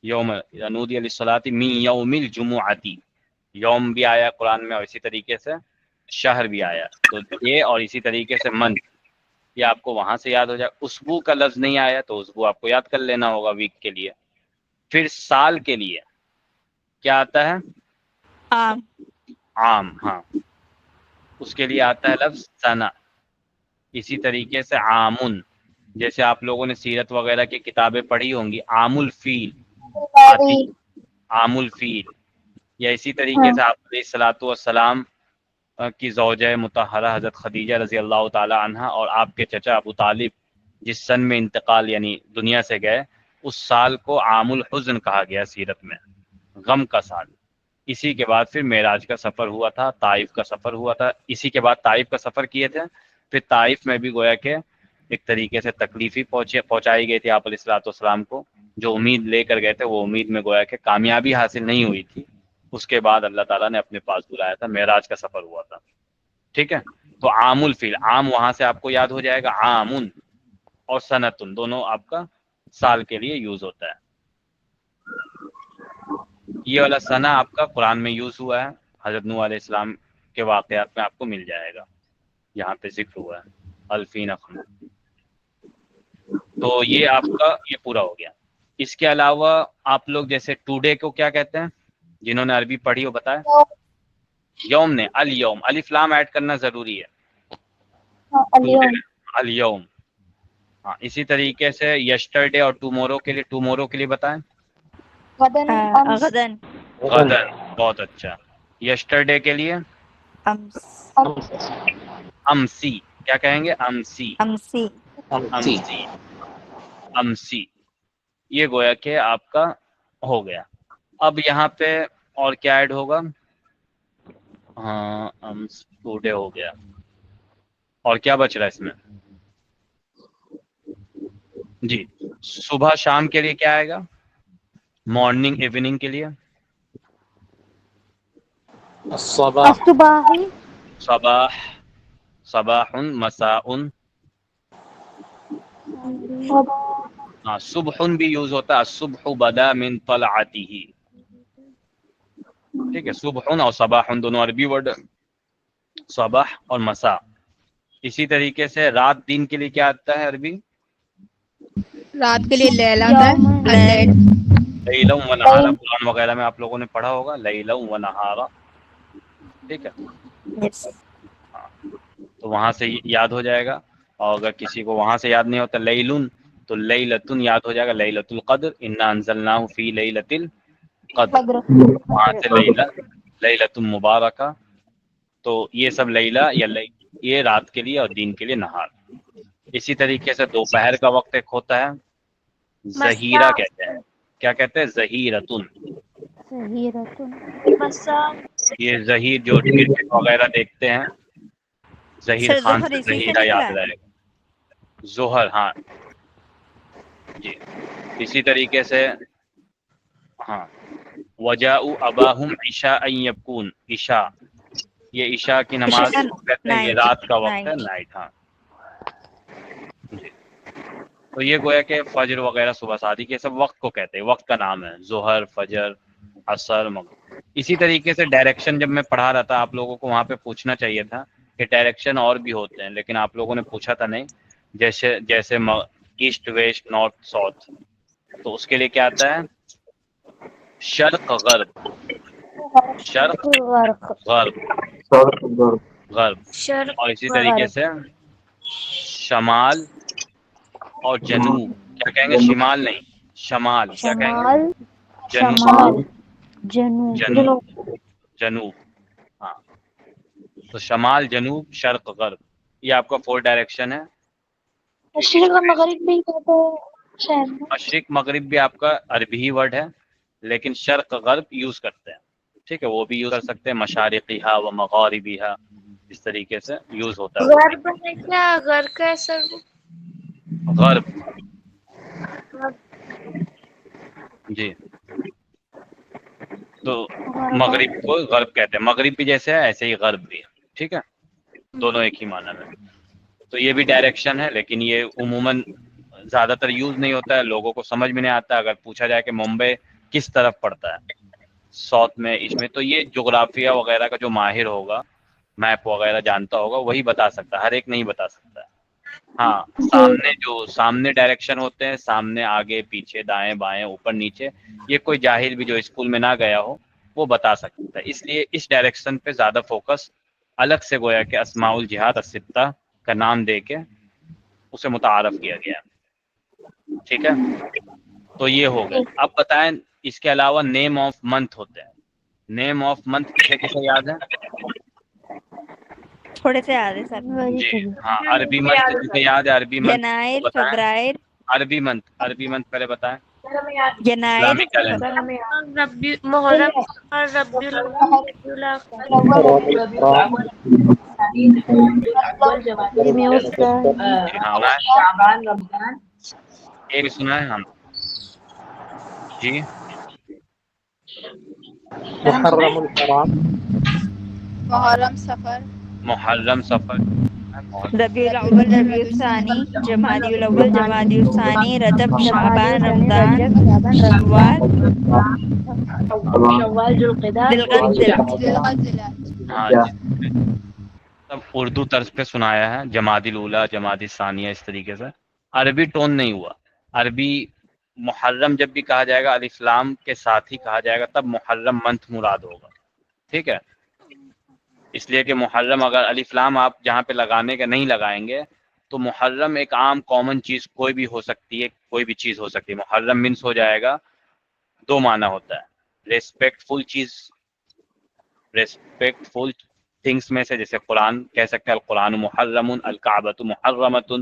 یوم نودی للصلاۃ من یوم الجمعۃ یوم بھی آیا قرآن میں، اور اسی طریقے سے شہر بھی آیا. تو یہ اور اسی طریقے سے منتھ یہ آپ کو وہاں سے یاد ہو جائے. اسبوع کا لفظ نہیں آیا تو اسبوع آپ کو یاد کر لینا ہوگا ویک کے لیے. پھر سال کے لیے کیا آتا ہے؟ عام. عام. ہاں اس کے لیے آتا ہے لفظ سنہ. اسی طریقے سے عامن، جیسے آپ لوگوں نے سیرت وغیرہ کی کتابیں پڑھی ہوں گی، عام الفیل آتی، عام الفیل. یا اسی طریقے سے آپ علیہ الصلوۃ والسلام کی زوجہ مطہرہ حضرت خدیجہ رضی اللہ تعالی عنہا اور آپ کے چچا ابو طالب جس سن میں انتقال یعنی دنیا سے گئے، اس سال کو عام الحزن کہا گیا سیرت میں، غم کا سال. اسی کے بعد پھر معراج کا سفر ہوا تھا، طائف کا سفر ہوا تھا. اسی کے بعد طائف کا سفر کیے تھے. پھر طائف میں بھی گویا کہ ایک طریقے سے تکلیفی پہنچائی گئی تھی آپ علیہ الصلوۃ والسلام کو. جو امید لے کر گئے تھے وہ امید میں گویا کہ کامیابی حاصل نہیں ہوئی تھی. اس کے بعد اللہ تعالیٰ نے اپنے پاس بلایا تھا، معراج کا سفر ہوا تھا. ٹھیک ہے. تو عام الفیل، عام وہاں سے آپ کو یاد ہو جائے گا. عامن اور سنتن دونوں آپ کا سال کے لیے یوز ہوتا ہے. یہ والا سنہ آپ کا قرآن میں یوز ہوا ہے. حضرت نوح علیہ السلام کے واقعات میں آپ کو مل جائے گا، یہاں پہ ذکر ہوا ہے الفین اخن. تو یہ آپ کا یہ پورا ہو گیا. اس کے علاوہ آپ لوگ جیسے ٹوڈے کو کیا کہتے ہیں؟ جنہوں نے عربی پڑھی ہو بتائیں. یوم نے الیوم، الف لام ایڈ کرنا ضروری ہے. اليوم الیوم. ہاں اسی طریقے سے یسٹرڈے اور ٹمورو کے لیے بتائیں. غدن امس غدن. غدر. بہت اچھا. یسٹرڈے کے لیے امس. امس امسی. کیا کہیں گے؟ امسی. امسی. امسی. امسی. یہ گویا کہ آپ کا ہو گیا. اب یہاں پہ اور کیا ایڈ ہوگا؟ ہاں امس ٹوڈے ہو گیا. اور کیا بچ رہا ہے اس میں؟ جی صبح شام کے لیے کیا آئے گا؟ مارننگ ایوننگ کے لیے الصباح. الصباحی صباح. صباح مساء. ہاں صبح بھی یوز ہوتا ہے. الصبح بدا من طلعته. ٹھیک ہے. صبح اور صباح دونوں عربی ورڈ، صباح اور مساء. اسی طریقے سے رات دن کے لیے کیا آتا ہے عربی؟ رات کے لیے لیل آتا ہے. لیل. لیلا و نہارا. قرآن وغیرہ میں آپ لوگوں نے پڑھا ہوگا لیلا و نہارا. ٹھیک ہے. یس. تو وہاں سے یاد ہو جائے گا. اور اگر کسی کو وہاں سے یاد نہیں ہوتا لیلن تو لیلتن یاد ہو جائے گا. لیلۃ القدر انا انزلناہ فی لیلۃ القدر. وہاں سے لیلۃ مبارکہ. تو یہ سب لیلا یا یہ رات کے لیے اور دن کے لیے نہار. اسی طریقے سے دوپہر کا وقت ایک ہوتا ہے ظہیرہ کہتے ہیں. کیا کہتے ہیں؟ ظہیرتن. یہ ظہیر جو کرکٹ وغیرہ دیکھتے ہیں، ظہیر سر خان ظہر سے اسی سے ظہیرہ نکلا یاد ہے. رہے گا. ظہر. ہاں جی. اسی طریقے سے ہاں وجاءوا اباہم عشاء یبکون. عشاء یہ عشاء کی نماز عشاء کو کہتے ہیں، یہ نائٹ. رات کا وقت ہے، نائٹ. نائٹ. ہاں جی. تو یہ گویا کہ فجر وغیرہ صبح شادی کے سب وقت کو کہتے ہیں، وقت کا نام ہے. ظہر، فجر، عصر، مغرب. اسی طریقے سے ڈائریکشن جب میں پڑھا رہا تھا آپ لوگوں کو وہاں پہ پوچھنا چاہیے تھا کہ ڈائریکشن اور بھی ہوتے ہیں، لیکن آپ لوگوں نے پوچھا تھا نہیں. جیسے ایسٹ ویسٹ نارتھ ساؤتھ. تو اس کے لیے کیا آتا ہے؟ شرق غرب. شرق غرب. غرب. اور اسی طریقے سے شمال اور جنوب. کیا کہیں گے؟ شمال نہیں، شمال. کیا کہیں گے؟ جنوب. جنوب. جنوب. ہاں تو شمال، جنوب، شرق، غرب. یہ آپ کا 4 ڈائریکشن ہے. مشرق اور مغرب بھی کہتے ہیں شاید. مشرق مغرب بھی آپ کا عربی ہی ورڈ ہے، لیکن شرق غرب یوز کرتے ہیں. ٹھیک ہے، وہ بھی یوز کر سکتے ہیں، مشارقیہا و مغاربیہا، اس طریقے سے یوز ہوتا ہے وہ بھی. غرب میں کیا غرب کا ہے سر؟ غرب جی، تو مغرب کو غرب کہتے ہیں. مغرب بھی جیسے ہے ایسے ہی غرب بھی ہے. ٹھیک ہے، دونوں ایک ہی معنی میں. تو یہ بھی ڈائریکشن ہے، لیکن یہ عموماً زیادہ تر یوز نہیں ہوتا ہے، لوگوں کو سمجھ میں نہیں آتا. اگر پوچھا جائے کہ ممبئی کس طرف پڑتا ہے، ساؤتھ میں، اس میں، تو یہ جغرافیہ وغیرہ کا جو ماہر ہوگا، میپ وغیرہ جانتا ہوگا، وہی بتا سکتا ہے، ہر ایک نہیں بتا سکتا ہے. ہاں، سامنے ڈائریکشن ہوتے ہیں، سامنے، آگے، پیچھے، دائیں بائیں، اوپر نیچے، یہ کوئی جاہل بھی جو اسکول میں نہ گیا ہو وہ بتا سکتا ہے. اس لیے اس ڈائریکشن پہ زیادہ فوکس الگ سے گویا کہ اسماء الجہات الستہ کا نام دے کے اسے متعارف کیا گیا. ٹھیک ہے، تو یہ ہو گئے. اب بتائیں اس کے علاوہ نیم آف منتھ ہوتے ہیں. نیم آف منتھ کسے کسے یاد ہے؟ تھوڑے سے یاد ہے سر. جی ہاں، عربی منتھ جسے یاد ہے، عربی منتھ ینائر، بتائیں. فبرائر. عربی منتھ پہلے بتائیں. ینائر، اسلامی کیلنڈر. محرم اور شعبان، رمضان، ایک سنا ہے ہم جی. محرم الحرام، محرم، سفر، محرم، سفر، ربیع الاول، ربیع الثانی، جمادی الاول، جمادی الثانی، رجب، شعبان، رمضان، شوال، ذوالقعدہ، ذوالقعدہ. ہاں جی. سب اردو طرز پہ سنایا ہے، جمادی الاولیٰ، جمادی ثانیہ، اس طریقے سے. عربی ٹون نہیں ہوا. عربی محرم جب بھی کہا جائے گا الف لام کے ساتھ ہی کہا جائے گا، تب محرم منتھ مراد ہوگا. ٹھیک ہے، اس لیے کہ محرم اگر الف لام آپ جہاں پہ لگانے کا نہیں لگائیں گے تو محرم ایک عام کامن چیز کوئی بھی ہو سکتی ہے، کوئی بھی چیز ہو سکتی ہے. محرم مینس ہو جائے گا، 2 معنی ہوتا ہے. ریسپیکٹ فل چیز، ریسپیکٹ فل تھنگس میں سے، جیسے قرآن کہہ سکتے ہیں القرآن محرم، الکعبۃ محرمۃ.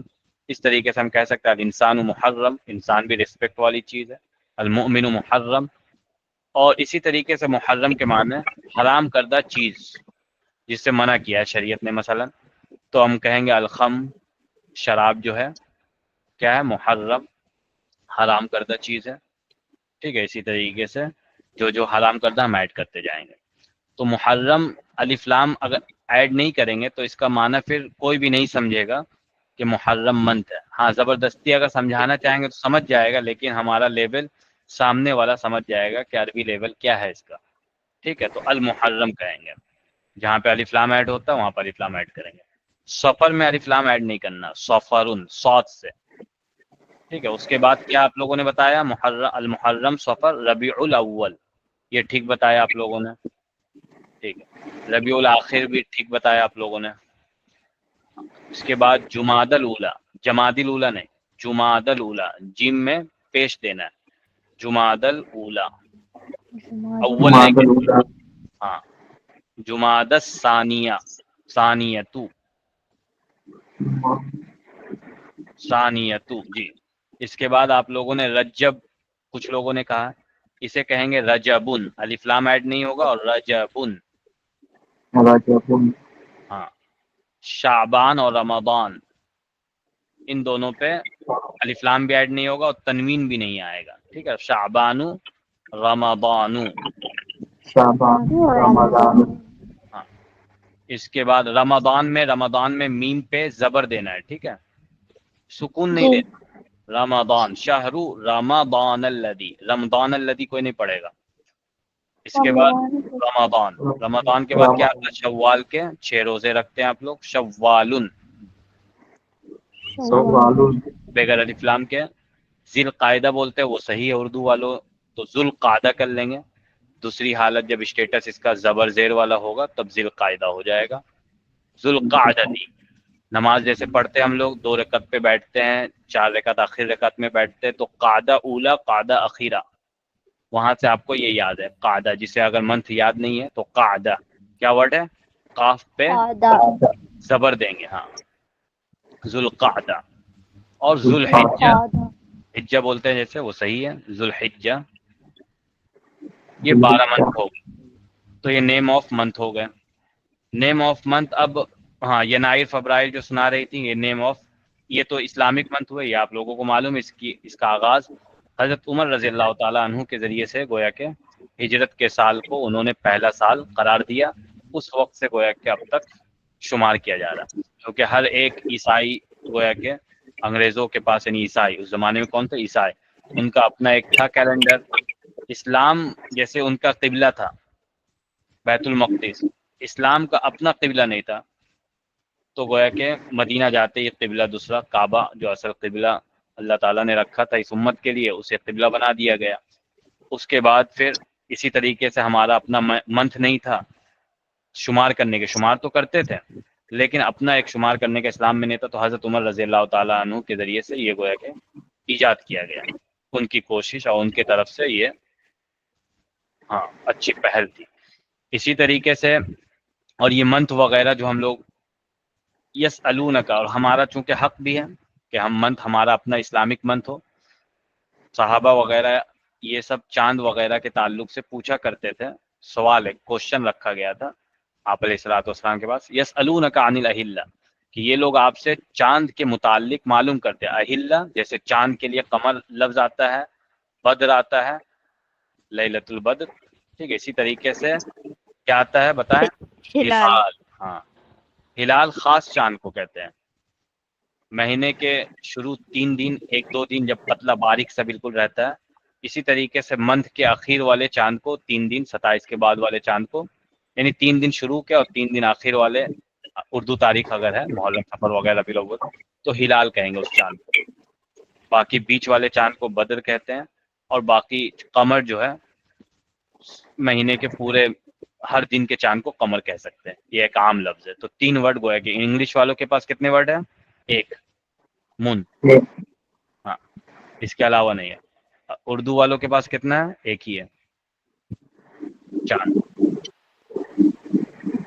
اس طریقے سے ہم کہہ سکتے ہیں الانسان محرم، انسان بھی ریسپیکٹ والی چیز ہے. المؤمن محرم. اور اسی طریقے سے محرم کے معنی حرام کردہ چیز جس سے منع کیا ہے شریعت نے. مثلا تو ہم کہیں گے الخمر، شراب جو ہے کیا ہے؟ محرم، حرام کردہ چیز ہے. ٹھیک ہے، اسی طریقے سے جو حرام کردہ ہم ایڈ کرتے جائیں گے. تو محرم الف لام اگر ایڈ نہیں کریں گے تو اس کا معنی پھر کوئی بھی نہیں سمجھے گا کہ محرم منتھ ہے. ہاں، زبردستی اگر سمجھانا چاہیں گے تو سمجھ جائے گا، لیکن ہمارا لیول سامنے والا سمجھ جائے گا کہ عربی لیول کیا ہے اس کا. ٹھیک ہے، تو المحرم کہیں گے. جہاں پہ الف لام ایڈ ہوتا ہے وہاں پر الف لام ایڈ کریں گے. سفر میں الف لام ایڈ نہیں کرنا، سفرن، صاد سے. ٹھیک ہے، اس کے بعد کیا آپ لوگوں نے بتایا؟ المحرم، سفر، ربیع الاول، یہ ٹھیک بتایا آپ لوگوں نے. ٹھیک ہے، ربیع الاخر بھی ٹھیک بتایا آپ لوگوں نے. اس کے بعد جمادی الاولیٰ، جمادی الاولیٰ نہیں، جمادی الاولیٰ، جیم میں پیش دینا ہے. جمادی الاولیٰ، اول نہیں. ہاں، جمادی الثانیہ، ثانیتو، ثانیتو جی. اس کے بعد آپ لوگوں نے رجب، کچھ لوگوں نے کہا اسے کہیں گے رجبن، الف لام ایڈ نہیں ہوگا، اور رجبن. ہاں، شعبان اور رمضان، ان دونوں پہ الف لام بھی ایڈ نہیں ہوگا اور تنوین بھی نہیں آئے گا. ٹھیک ہے، شعبانو، رمضانو. ہاں، اس کے بعد رمضان میں میم پہ زبر دینا ہے. ٹھیک ہے، سکون نہیں دینا. رمضان، شہر رمضان الذی، رمضان الذی کوئی نہیں پڑھے گا. اس کے بعد رمضان کے بعد کیا آتا ہے؟ شوال کے 6 روزے رکھتے ہیں آپ لوگ. شوالن، بغیر الف لام کے. ذی القاعدہ بولتے ہیں، وہ صحیح ہے اردو والوں تو ذو القعدہ کر لیں گے. دوسری حالت جب اسٹیٹس اس کا زبر زیر والا ہوگا تب ذی القاعدہ ہو جائے گا. ذو القعدہ. نماز جیسے پڑھتے ہیں ہم لوگ 2 رکعت پہ بیٹھتے ہیں، 4 رکعت آخر رکعت میں بیٹھتے ہیں، تو قعدہ اولا، قعدہ اخیرہ، وہاں سے آپ کو یہ یاد ہے قعدہ. جسے اگر منتھ یاد نہیں ہے تو قعدہ کیا ورڈ ہے؟ قاف پہ زبر دیں گے. ہاں، ذوالقعدہ اور ذوالحجہ، حجہ بولتے ہیں جیسے، وہ صحیح ہے، ذوالحجہ، یہ 12 منتھ ہو گئے. تو یہ نیم آف منتھ ہو گئے. نیم آف منتھ اب ہاں ینائر فبرائر جو سنا رہی تھی، یہ نیم آف، یہ تو اسلامک منتھ ہوئے، یہ آپ لوگوں کو معلوم ہے. اس کا آغاز حضرت عمر رضی اللہ تعالیٰ عنہ کے ذریعے سے گویا کہ ہجرت کے سال کو انہوں نے پہلا سال قرار دیا. اس وقت سے گویا کہ اب تک شمار کیا جا رہا، کیونکہ ہر ایک عیسائی گویا کہ انگریزوں کے پاس، یعنی عیسائی اس زمانے میں کون تھے؟ عیسائی. ان کا اپنا ایک تھا کیلنڈر. اسلام جیسے ان کا قبلہ تھا بیت المقدس، اسلام کا اپنا قبلہ نہیں تھا، تو گویا کہ مدینہ جاتے یہ قبلہ دوسرا، کعبہ جو اصل قبلہ اللہ تعالیٰ نے رکھا تھا اس امت کے لیے، اسے قبلہ بنا دیا گیا. اس کے بعد پھر اسی طریقے سے ہمارا اپنا منتھ نہیں تھا شمار کرنے کے، شمار تو کرتے تھے لیکن اپنا ایک شمار کرنے کا اسلام میں نہیں تھا. تو حضرت عمر رضی اللہ تعالیٰ عنہ کے ذریعے سے یہ گویا کہ ایجاد کیا گیا، ان کی کوشش اور ان کے طرف سے یہ ہاں اچھی پہل تھی. اسی طریقے سے اور یہ منتھ وغیرہ جو ہم لوگ یسألونک، اور ہمارا چونکہ حق بھی ہے کہ ہم منتھ ہمارا اپنا اسلامک منتھ ہو. صحابہ وغیرہ یہ سب چاند وغیرہ کے تعلق سے پوچھا کرتے تھے، سوال ایک کوشچن رکھا گیا تھا آپ علیہ الصلوۃ والسلام کے پاس، یسألونک عن الاہلہ، کہ یہ لوگ آپ سے چاند کے متعلق معلوم کرتے ہیں. اہلہ جیسے چاند کے لیے قمر لفظ آتا ہے، بدر آتا ہے، لیلۃ البدر، ٹھیک ہے. اسی طریقے سے کیا آتا ہے بتائیں؟ ہلال. ہاں ہلال خاص چاند کو کہتے ہیں. مہینے کے شروع 3 دن 1-2 دن جب پتلا باریک سا بالکل رہتا ہے، اسی طریقے سے منتھ کے اخیر والے چاند کو 3 دن 27 کے بعد والے چاند کو، یعنی 3 دن شروع کے اور 3 دن آخر والے، اردو تاریخ اگر ہے محرم سفر وغیرہ بھی لوگ تو ہلال کہیں گے اس چاند کو. باقی بیچ والے چاند کو بدر کہتے ہیں، اور باقی قمر جو ہے مہینے کے پورے ہر دن کے چاند کو قمر کہہ سکتے ہیں. یہ ایک عام لفظ ہے. تو 3 ورڈ گویا کہ انگلش والوں کے پاس کتنے ورڈ ہیں؟ 1 مون، ہاں اس کے علاوہ نہیں ہے. اردو والوں کے پاس کتنا ہے؟ 1 ہی ہے، چاند.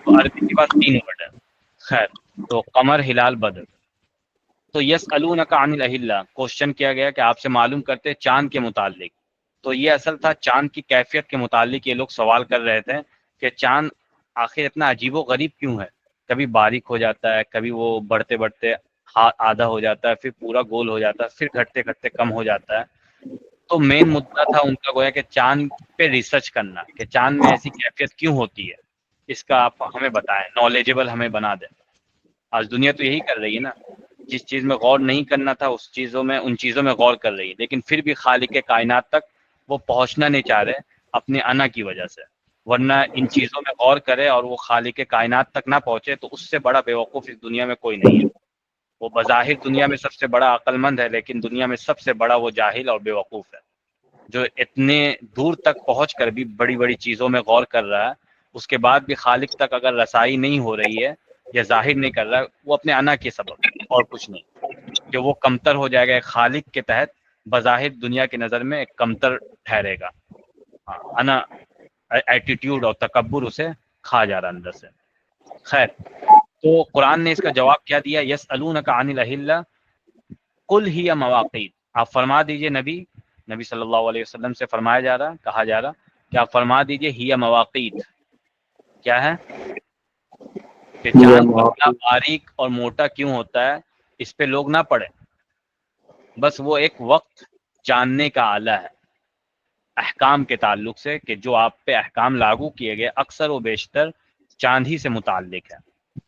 تو عربی کے پاس 3 ورڈ ہے. خیر، تو قمر، ہلال، بدر. تو یسألونک عن الاہلہ، کوشچن کیا گیا کہ آپ سے معلوم کرتے چاند کے متعلق. تو یہ اصل تھا چاند کی کیفیت کے متعلق یہ لوگ سوال کر رہے تھے کہ چاند آخر اتنا عجیب و غریب کیوں ہے؟ کبھی باریک ہو جاتا ہے، کبھی وہ بڑھتے بڑھتے آدھا ہو جاتا ہے، پھر پورا گول ہو جاتا ہے، پھر گھٹتے گھٹتے کم ہو جاتا ہے. تو مین مدعا تھا ان کا گویا کہ چاند پہ ریسرچ کرنا کہ چاند میں ایسی کیفیت کیوں ہوتی ہے، اس کا آپ ہمیں بتائیں، نالجیبل ہمیں بنا دیں. آج دنیا تو یہی کر رہی ہے نا، جس چیز میں غور نہیں کرنا تھا ان چیزوں میں غور کر رہی ہے، لیکن پھر بھی خالق کائنات تک وہ پہنچنا نہیں چاہ رہے اپنے انا کی وجہ سے. ورنہ ان چیزوں میں غور کرے اور وہ خالق کائنات تک نہ پہنچے تو اس سے بڑا بیوقوف اس دنیا میں کوئی نہیں ہے. وہ بظاہر دنیا میں سب سے بڑا عقل مند ہے، لیکن دنیا میں سب سے بڑا وہ جاہل اور بیوقوف ہے، جو اتنے دور تک پہنچ کر بھی بڑی بڑی چیزوں میں غور کر رہا ہے، اس کے بعد بھی خالق تک اگر رسائی نہیں ہو رہی ہے یا ظاہر نہیں کر رہا ہے، وہ اپنے انا کے سبب اور کچھ نہیں، کہ وہ کمتر ہو جائے گا. ایک خالق کے تحت بظاہر دنیا کی نظر میں ایک کمتر ٹھہرے گا. انا ایٹیٹیوڈ اور تکبر اسے کھا جا رہا اندر سے. خیر، تو قرآن نے اس کا جواب کیا دیا؟ یسألونک عن الاہلہ قل ہی مواقیت، آپ فرما دیجئے، نبی صلی اللہ علیہ وسلم سے فرمایا جا رہا، کہا جا رہا کہ آپ فرما دیجئے ہی مواقیت کیا ہے، کہ چاند پتلا باریک اور موٹا کیوں ہوتا ہے اس پہ لوگ نہ پڑھیں، بس وہ ایک وقت جاننے کا آلہ ہے احکام کے تعلق سے، کہ جو آپ پہ احکام لاگو کیے گئے اکثر و بیشتر چاند ہی سے متعلق ہے.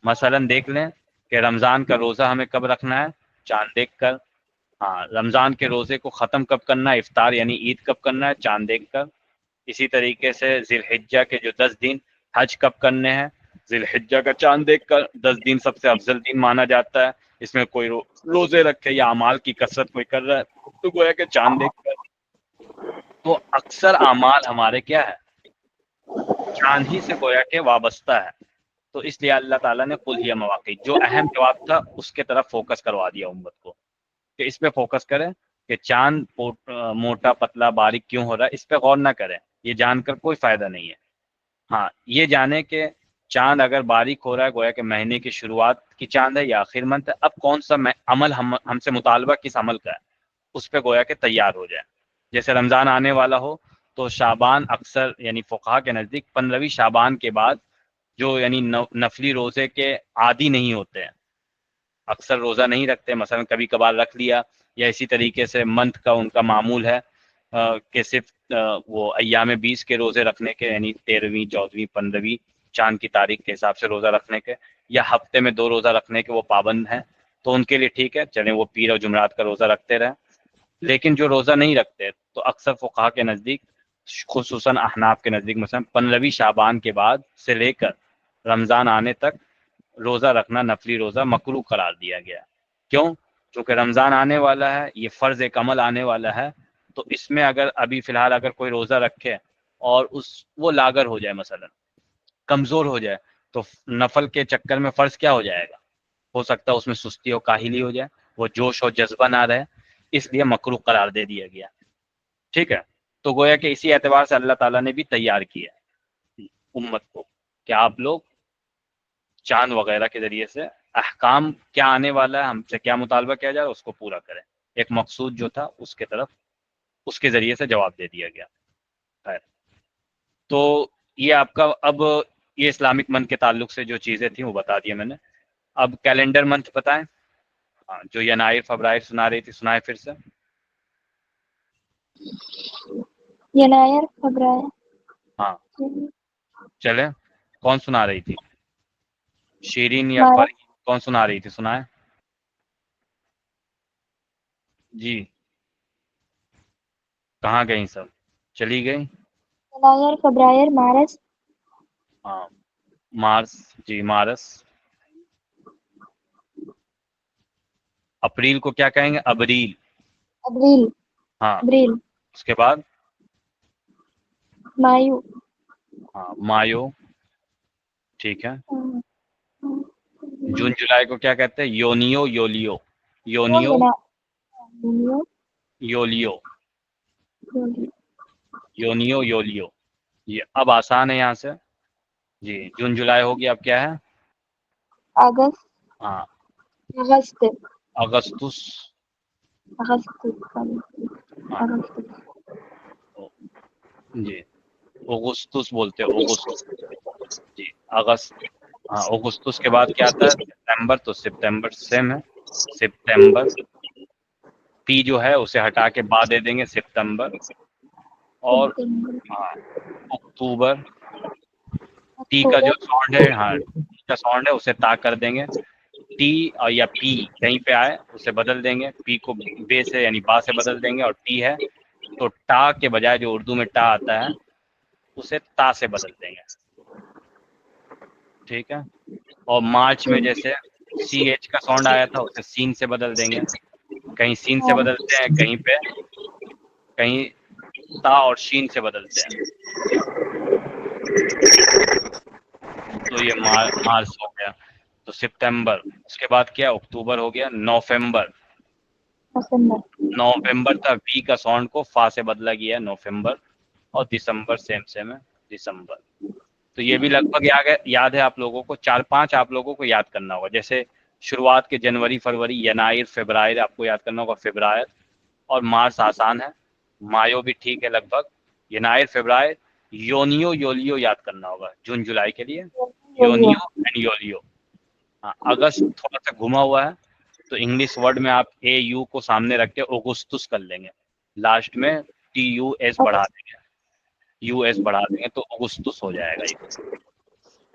مثلا دیکھ لیں کہ رمضان کا روزہ ہمیں کب رکھنا ہے؟ چاند دیکھ کر. ہاں، رمضان کے روزے کو ختم کب کرنا ہے، افطار یعنی عید کب کرنا ہے؟ چاند دیکھ کر. اسی طریقے سے ذی الحجہ کے جو 10 دن حج کب کرنے ہیں؟ ذی الحجہ کا چاند دیکھ کر. 10 دن سب سے افضل دن مانا جاتا ہے، اس میں کوئی روزے رکھے یا اعمال کی کثرت کوئی کر رہا ہے تو گویا کہ چاند دیکھ کر. تو اکثر اعمال ہمارے کیا ہے؟ چاند ہی سے گویا کہ وابستہ ہے. تو اس لیے اللہ تعالیٰ نے قل ہی مواقیت، جو اہم جواب تھا اس کے طرف فوکس کروا دیا امت کو کہ اس پہ فوکس کریں کہ چاند موٹا پتلا باریک کیوں ہو رہا ہے، اس پہ غور نہ کریں، یہ جان کر کوئی فائدہ نہیں ہے. ہاں، یہ جانے کہ چاند اگر باریک ہو رہا ہے گویا کہ مہینے کی شروعات کی چاند ہے یا آخر منتھ ہے، اب کون سا عمل ہم سے مطالبہ کس عمل کا ہے اس پہ گویا کہ تیار ہو جائے. جیسے رمضان آنے والا ہو تو شعبان اکثر یعنی فقہا کے نزدیک 15ویں شعبان کے بعد جو یعنی نفلی روزے کے عادی نہیں ہوتے ہیں، اکثر روزہ نہیں رکھتے، مثلا کبھی کبھار رکھ لیا، یا اسی طریقے سے منتھ کا ان کا معمول ہے کہ صرف وہ ایام 20 کے روزے رکھنے کے، یعنی 13ویں 14ویں 15ویں چاند کی تاریخ کے حساب سے روزہ رکھنے کے، یا ہفتے میں 2 روزہ رکھنے کے وہ پابند ہیں، تو ان کے لیے ٹھیک ہے، چلیں وہ پیر اور جمعرات کا روزہ رکھتے رہیں. لیکن جو روزہ نہیں رکھتے تو اکثر فقہا کے نزدیک، خصوصاً احناف کے نزدیک، مثلا 15ویں شعبان کے بعد سے لے کر رمضان آنے تک روزہ رکھنا، نفلی روزہ مکروہ قرار دیا گیا. کیوں؟ چونکہ رمضان آنے والا ہے، یہ فرض ایک عمل آنے والا ہے، تو اس میں اگر ابھی فی الحال اگر کوئی روزہ رکھے اور وہ لاغر ہو جائے، مثلا کمزور ہو جائے، تو نفل کے چکر میں فرض کیا ہو جائے گا، ہو سکتا ہے اس میں سستی اور کاہلی ہو جائے، وہ جوش اور جذبہ نہ رہے، اس لیے مکروہ قرار دے دیا گیا. ٹھیک ہے، تو گویا کہ اسی اعتبار سے اللہ تعالیٰ نے بھی تیار کیا امت کو کہ آپ لوگ چاند وغیرہ کے ذریعے سے احکام کیا آنے والا ہے، ہم سے کیا مطالبہ کیا جائے اس کو پورا کریں. ایک مقصود جو تھا اس کے طرف اس کے ذریعے سے جواب دے دیا گیا. خیر، تو یہ آپ کا اب یہ اسلامک منتھ کے تعلق سے جو چیزیں تھیں وہ بتا دیا میں نے. اب کیلنڈر منتھ بتائیں. ہاں، جو ینائر فبرائر سنا رہی تھی سنائے پھر سے. ینائر فبرائر. ہاں چلے، کون سنا رہی تھی؟ شیرین یا مارچ. فرحین؟ کون سنا رہی تھی؟ سنائے جی. کہاں گئیں سب؟ چلی گئی؟ ینائر فبرائر مارچ. ہاں مارس، جی مارس. اپریل کو کیا کہیں گے؟ ابریل. ابریل. ہاں، ابریل. اس کے بعد مایو. ہاں مایو. ٹھیک ہے. جون جولائی کو کیا کہتے ہیں؟ یونیو یولیو. یونیو یولیو. یونیو یولیو. یہ اب آسان ہے یہاں سے. جی جون جولائی ہوگی، اب کیا ہے؟ اگست. ہاں اگست. اگستس. اگست. ہاں جی اگستس بولتے ہیں، اگست. جی اگست. ہاں اگستس کے بعد کیا آتا ہے؟ ستمبر. تو ستمبر سیم ہے، ستمبر. پی جو ہے اسے ہٹا کے بعد دے دیں گے، ستمبر. اور ہاں اکتوبر. ٹی کا جو ساؤنڈ ہے، ہاں ٹی کا ساؤنڈ ہے اسے تا کر دیں گے. ٹی اور یا پی کہیں پہ آئے اسے بدل دیں گے، پی کو بے سے یعنی با سے بدل دیں گے، اور ٹی ہے تو ٹا کے بجائے جو اردو میں ٹا آتا ہے اسے تا سے بدل دیں گے. ٹھیک ہے. اور مارچ میں جیسے سی ایچ کا ساؤنڈ آیا تھا اسے سین سے بدل دیں گے، کہیں سین سے بدلتے ہیں، کہیں پہ کہیں تا اور شین سے بدلتے ہیں. تو یہ مارچ ہو گیا. تو ستمبر. اس کے بعد کیا؟ اکتوبر ہو گیا. نوفمبر. نومبر تھا، وی کا ساؤنڈ کو فا سے بدلا گیا ہے، نوفمبر. اور دسمبر سیم ہے، دسمبر. تو یہ بھی لگ بھگ یاد ہے آپ لوگوں کو. 4-5 آپ لوگوں کو یاد کرنا ہوگا. جیسے شروعات کے جنوری فروری، ینائر فبرائر آپ کو یاد کرنا ہوگا، فبرائر. اور مارچ آسان ہے، مایو بھی ٹھیک ہے لگ بھگ. ینائر فبرائر. یونیو یولیو یاد کرنا ہوگا جون جولائی کے لیے، یونیو اینڈ یولیو. ہاں اگست تھوڑا سا گھما ہوا ہے، تو انگلش ورڈ میں آپ اے یو کو سامنے رکھ کے اگستس کر لیں گے، لاسٹ میں ٹی یو ایس بڑھا دیں گے، یو ایس بڑھا دیں گے تو اگستس ہو جائے گا یہ.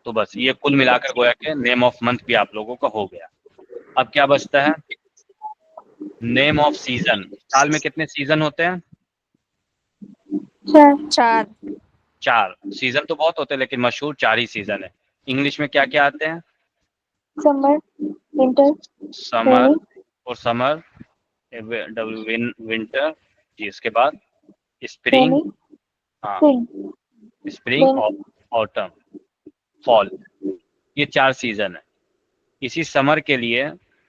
تو بس یہ کل ملا کر گویا کہ نیم آف منتھ بھی آپ لوگوں کا ہو گیا. اب کیا بچتا ہے؟ نیم آف سیزن. سال میں کتنے سیزن ہوتے ہیں؟ 4. 4. سیزن تو بہت ہوتے ہیں لیکن مشہور 4 ہی سیزن ہے. انگلش میں کیا کیا آتے ہیں؟ سمر، ونٹر، سمر اور سمر، ونٹر. جی اس کے بعد اسپرنگ. ہاں اسپرنگ، آٹم، فال. یہ 4 سیزن ہے. اسی سمر کے لیے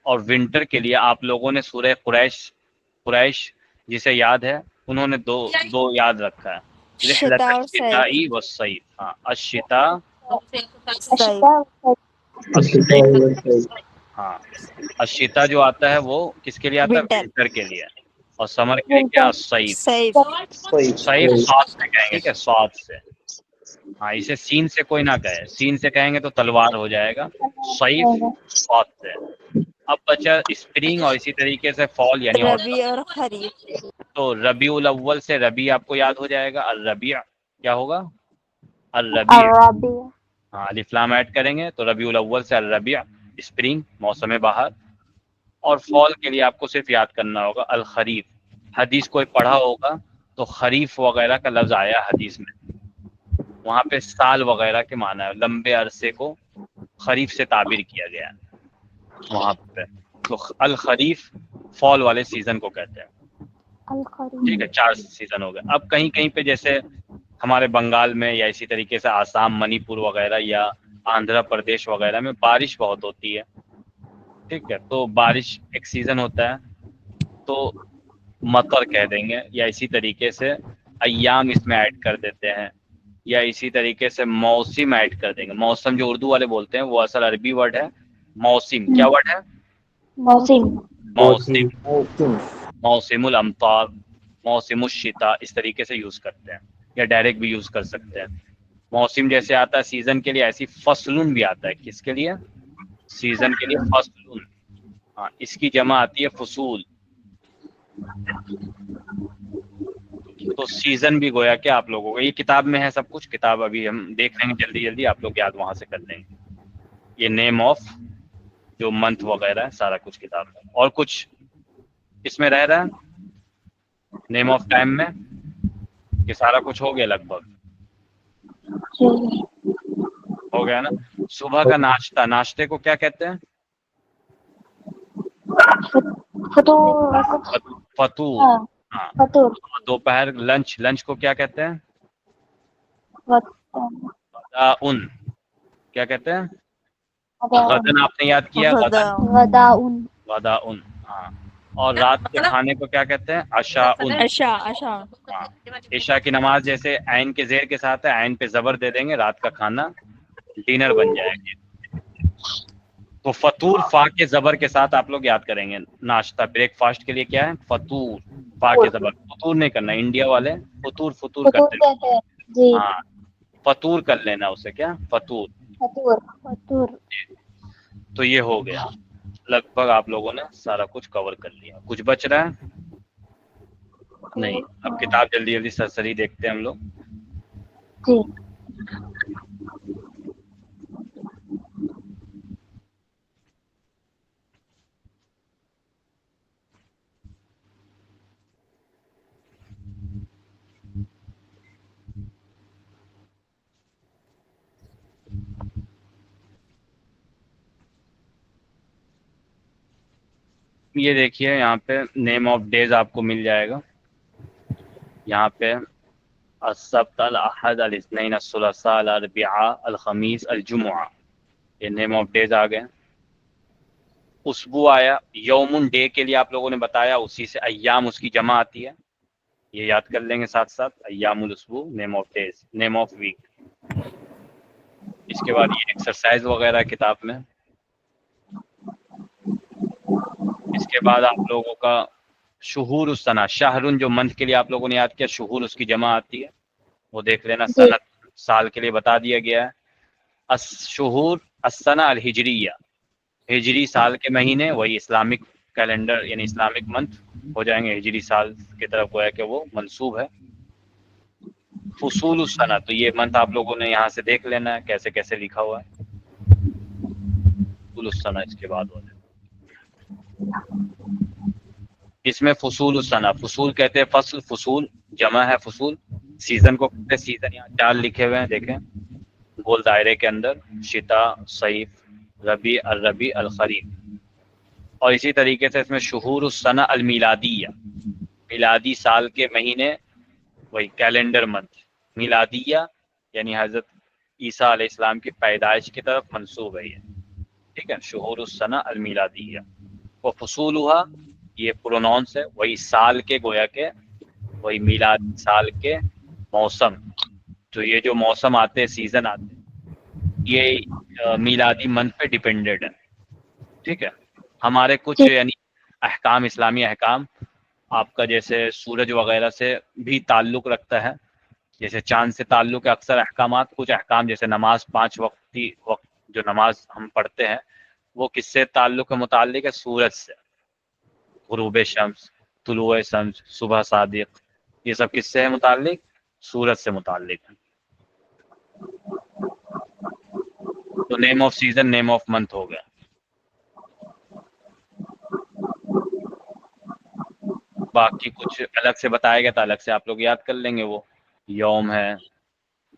اور ونٹر کے لیے آپ لوگوں نے سورہ قریش جسے یاد ہے انہوں نے دو یاد رکھا ہے، رحلت شتا اور الشتاء صیف. والصیف. ہاں الشتاء صحیح. ہاں الشتا جو آتا ہے وہ کس کے لیے آتا ہے؟ Winter. ونٹر کے لیے. اور سمر کے لیے کیا؟ صیف. صحیح. صیف سات سے کہیں گے، کیا سات سے. ہاں اسے سین سے کوئی نہ کہے، سین سے کہیں گے تو تلوار ہو جائے گا. صیف سات سے. اب بچا اسپرنگ اور اسی طریقے سے فال یعنی ربیع اور خریف. تو ربیع الاول سے ربیع آپ کو یاد ہو جائے گا. الربیع کیا ہوگا؟ الربیع. ہاں الف لام ایڈ کریں گے تو ربیع الاول سے الربیع اسپرنگ موسم بہار. اور فال کے لیے آپ کو صرف یاد کرنا ہوگا الخریف. حدیث کوئی پڑھا ہوگا تو خریف وغیرہ کا لفظ آیا حدیث میں، وہاں پہ سال وغیرہ کے معنی ہے، لمبے عرصے کو خریف سے تعبیر کیا گیا ہے وہاں پہ. تو الخریف فال والے سیزن کو کہتے ہیں. ٹھیک ہے، 4 سیزن ہو گئے. اب کہیں کہیں پہ جیسے ہمارے بنگال میں یا اسی طریقے سے آسام منی پور وغیرہ یا آندھرا پردیش وغیرہ میں بارش بہت ہوتی ہے. ٹھیک ہے، تو بارش ایک سیزن ہوتا ہے تو مطر کہہ دیں گے، یا اسی طریقے سے ایام اس میں ایڈ کر دیتے ہیں، یا اسی طریقے سے موسم ایڈ کر دیں گے. موسم جو اردو والے بولتے ہیں وہ اصل عربی ورڈ ہے موسم. کیا ورڈ ہے؟ موسم. موسم الامطار، موسم الشتاء، اس طریقے سے یوز کرتے ہیں، یا ڈائریکٹ بھی یوز کر سکتے ہیں. موسم جیسے آتا ہے سیزن کے لیے، ایسی فصلن بھی آتا ہے. کس کے لیے؟ سیزن کے لیے فصلن. ہاں اس کی جمع آتی ہے فصول. تو سیزن بھی گویا کہ آپ لوگوں کو یہ کتاب میں ہے سب کچھ. کتاب ابھی ہم دیکھ لیں گے جلدی جلدی، آپ لوگ یاد وہاں سے کر لیں گے. یہ نیم آف جو منتھ وغیرہ ہے سارا کچھ کتاب میں. اور کچھ اس میں رہ رہا ہے نیم آف ٹائم میں کہ سارا کچھ ہو گیا لگ بھگ؟ ہو گیا نا. صبح کا ناشتہ، ناشتے کو کیا کہتے ہیں؟ فطور. ہاں. دوپہر لنچ، لنچ کو کیا کہتے ہیں؟ غداءن. کیا کہتے ہیں؟ غدن آپ نے یاد کیا، غدن. غداءن. ہاں. اور رات کے کھانے کو کیا کہتے ہیں؟ عشاءن. عشاء. ہاں عشاء کی نماز جیسے عین کے زیر کے ساتھ ہے، عین پہ زبر دے دیں گے، رات کا کھانا ڈنر بن جائے گی. تو فطور فا کے زبر کے ساتھ آپ لوگ یاد کریں گے. ناشتہ بریک فاسٹ کے لیے کیا ہے؟ فطور. فا کے زبر. فطور نہیں کرنا، انڈیا والے فطور فطور کرتے ہیں. ہاں فطور کر لینا اسے. کیا؟ فطور. تو یہ ہو گیا لگ بھگ، آپ لوگوں نے سارا کچھ کور کر لیا. کچھ بچ رہا ہے؟ نہیں. اب کتاب جلدی جلدی سرسری دیکھتے ہیں ہم لوگ. یہ دیکھیے یہاں پہ نیم آف ڈیز آپ کو مل جائے گا. یہاں پہ السبت، الاحد، الاثنین، الثلاثاء، الاربعاء، الخمیس، الجمعہ، یہ نیم آف ڈیز آ گئے. اسبوع آیا. یومن ڈے کے لیے آپ لوگوں نے بتایا، اسی سے ایام اس کی جمع آتی ہے. یہ یاد کر لیں گے ساتھ ساتھ. ایام الاسبوع name of days, name of week. اس کے بعد یہ ایکسرسائز وغیرہ کتاب میں. اس کے بعد آپ لوگوں کا شہور السنہ، شہرن جو منتھ کے لیے آپ لوگوں نے یاد کیا، شہور اس کی جمع آتی ہے، وہ دیکھ لینا. سنت سال کے لیے بتا دیا گیا ہے. شہور السنہ الہجریہ، ہجری سال کے مہینے، وہی اسلامک کیلنڈر یعنی اسلامک منتھ ہو جائیں گے. ہجری سال کی طرف گویا کہ وہ منسوب ہے. فصول السنہ، تو یہ منتھ آپ لوگوں نے یہاں سے دیکھ لینا ہے کیسے کیسے لکھا ہوا ہے. فصول السنہ اس کے بعد ہو جائے. اس میں فصول السنہ، فصول کہتے ہیں فصل، فصول جمع ہے فصول. سیزن کو کہتے ہیں سیزن. یہاں 4 لکھے ہوئے ہیں دیکھیں گول دائرے کے اندر، شتاء، صیف، ربیع، الربیع، الخریف. اور اسی طریقے سے اس میں شہور السنہ المیلادیہ، میلادی سال کے مہینے، وہی کیلنڈر منتھ. میلادیہ یعنی حضرت عیسیٰ علیہ السلام کی پیدائش کی طرف منسوب ہے یہ. ٹھیک ہے، شہور السنہ المیلادیہ. وہ فصولھا یہ پروناؤنس ہے، وہی سال کے گویا کے وہی میلاد سال کے موسم. تو یہ جو موسم آتے ہیں، سیزن آتے ہیں، یہ میلادی منتھ پہ ڈیپینڈڈ ہے. ٹھیک ہے. ہمارے کچھ یعنی احکام، اسلامی احکام آپ کا جیسے سورج وغیرہ سے بھی تعلق رکھتا ہے، جیسے چاند سے تعلق ہے اکثر احکامات. کچھ احکام جیسے نماز 5 وقتی وقت جو نماز ہم پڑھتے ہیں وہ کس سے تعلق ہے، متعلق ہے سورج سے. غروب شمس، طلوع شمس، صبح صادق، یہ سب کس سے ہے متعلق؟ سورج سے متعلق ہے. تو name of season, name of month ہو گیا. باقی کچھ الگ سے بتایا گیا تو الگ سے آپ لوگ یاد کر لیں گے. وہ یوم ہے،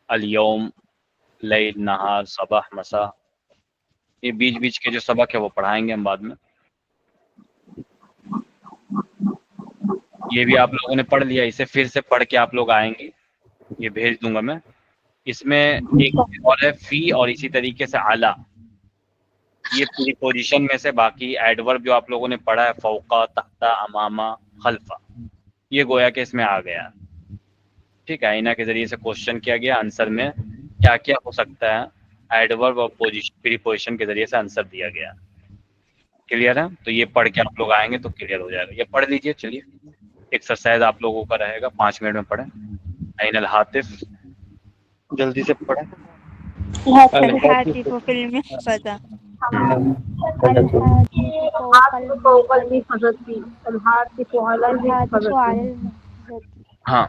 الیوم، لیل، نہار، صباح، مساء، یہ بیچ بیچ کے جو سبق ہے وہ پڑھائیں گے ہم بعد میں. یہ بھی آپ لوگوں نے پڑھ لیا، اسے پھر سے پڑھ کے آپ لوگ آئیں گے، یہ بھیج دوں گا میں. اس میں ایک اور ہے فی، اور اسی طریقے سے اعلیٰ. یہ پوری پوزیشن میں سے باقی ایڈورب جو آپ لوگوں نے پڑھا ہے فوقا، تحت، امامہ، خلفہ، یہ گویا کہ اس میں آ گیا. ٹھیک ہے. آئینہ کے ذریعے سے کوشچن کیا گیا، آنسر میں کیا کیا ہو سکتا ہے، ایڈورب اور پری پوزیشن کے ذریعے سے آنسر دیا گیا. کلیئر ہے؟ تو یہ پڑھ کے آپ لوگ آئیں گے تو کلیئر ہو جائے گا. یہ پڑھ لیجئے. چلیے ایکسرسائز آپ لوگوں کا رہے گا، 5 منٹ میں پڑھیں. عین الحاطف جلدی سے پڑھیں. الحاطف فی المحفظہ. ہاں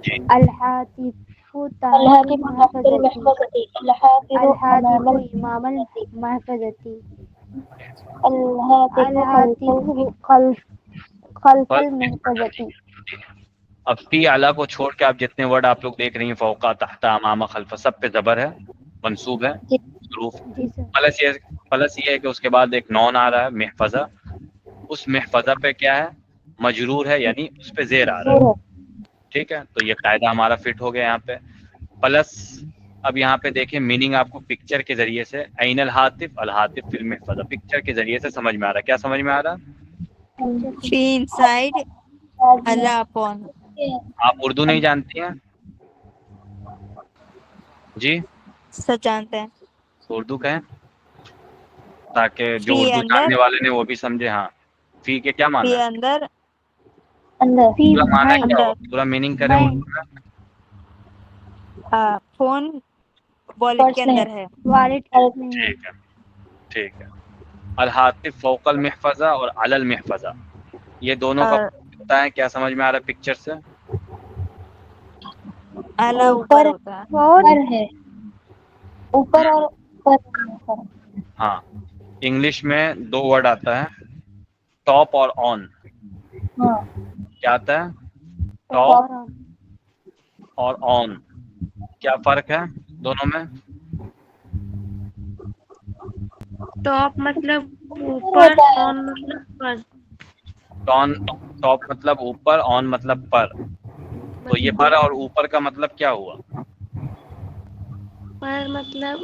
جی. الحاطف تحت المحفظة، الحافظ أمام المحفظة، الهاتف خلف المحفظة. اب فی اعلیٰ کو چھوڑ کے آپ جتنے ورڈ آپ لوگ دیکھ رہی ہیں فوقا، تحت، امامہ، خلفہ، سب پہ زبر ہے، منصوب ہے، حروف. پلس یہ ہے کہ اس کے بعد ایک نون آ رہا ہے محفظہ. اس محفظہ پہ کیا ہے؟ مجرور ہے، یعنی اس پہ زیر آ رہا ہے. ٹھیک ہے. تو یہ قاعدہ ہمارا فٹ ہو گیا یہاں پہ. پلس اب یہاں پہ دیکھیں میننگ آپ کو پکچر کے ذریعے سے، عین الحاطف، الحاطف فی المحفظہ، پکچر کے ذریعے سے سمجھ میں آ رہا ہے. کیا سمجھ میں آ رہا ہے؟ فی انسائڈ، اللہ اپون. آپ اردو نہیں جانتی ہیں؟ جی سچ جانتے ہیں. اردو کہیں تاکہ جو فی اردو اندر، جاننے والے نے وہ بھی سمجھے. ہاں فی کے کیا معنی فی ہے؟ اندر، پورا معنی کیا اندر. ہو، پورا میننگ کریں اردو میں. فون والٹ کے اندر ہے. ٹھیک ہے. ٹھیک ہے. الحاطف فوق المحفظہ اور علی المحفظہ، یہ دونوں کا ہوتا ہے. کیا سمجھ میں آ رہا ہے پکچر سے؟ اعلیٰ اوپر ہوتا ہے. اوپر ہے، اوپر اور اوپر. ہاں انگلش میں 2 ورڈ آتا ہے، ٹاپ اور آن. کیا آتا ہے؟ ٹاپ اور آن. کیا فرق ہے دونوں میں؟ ٹاپ مطلب اوپر، آن مطلب پر. ٹاپ مطلب اوپر، آن مطلب پر. تو یہ پر اور اوپر کا مطلب کیا ہوا؟ پر مطلب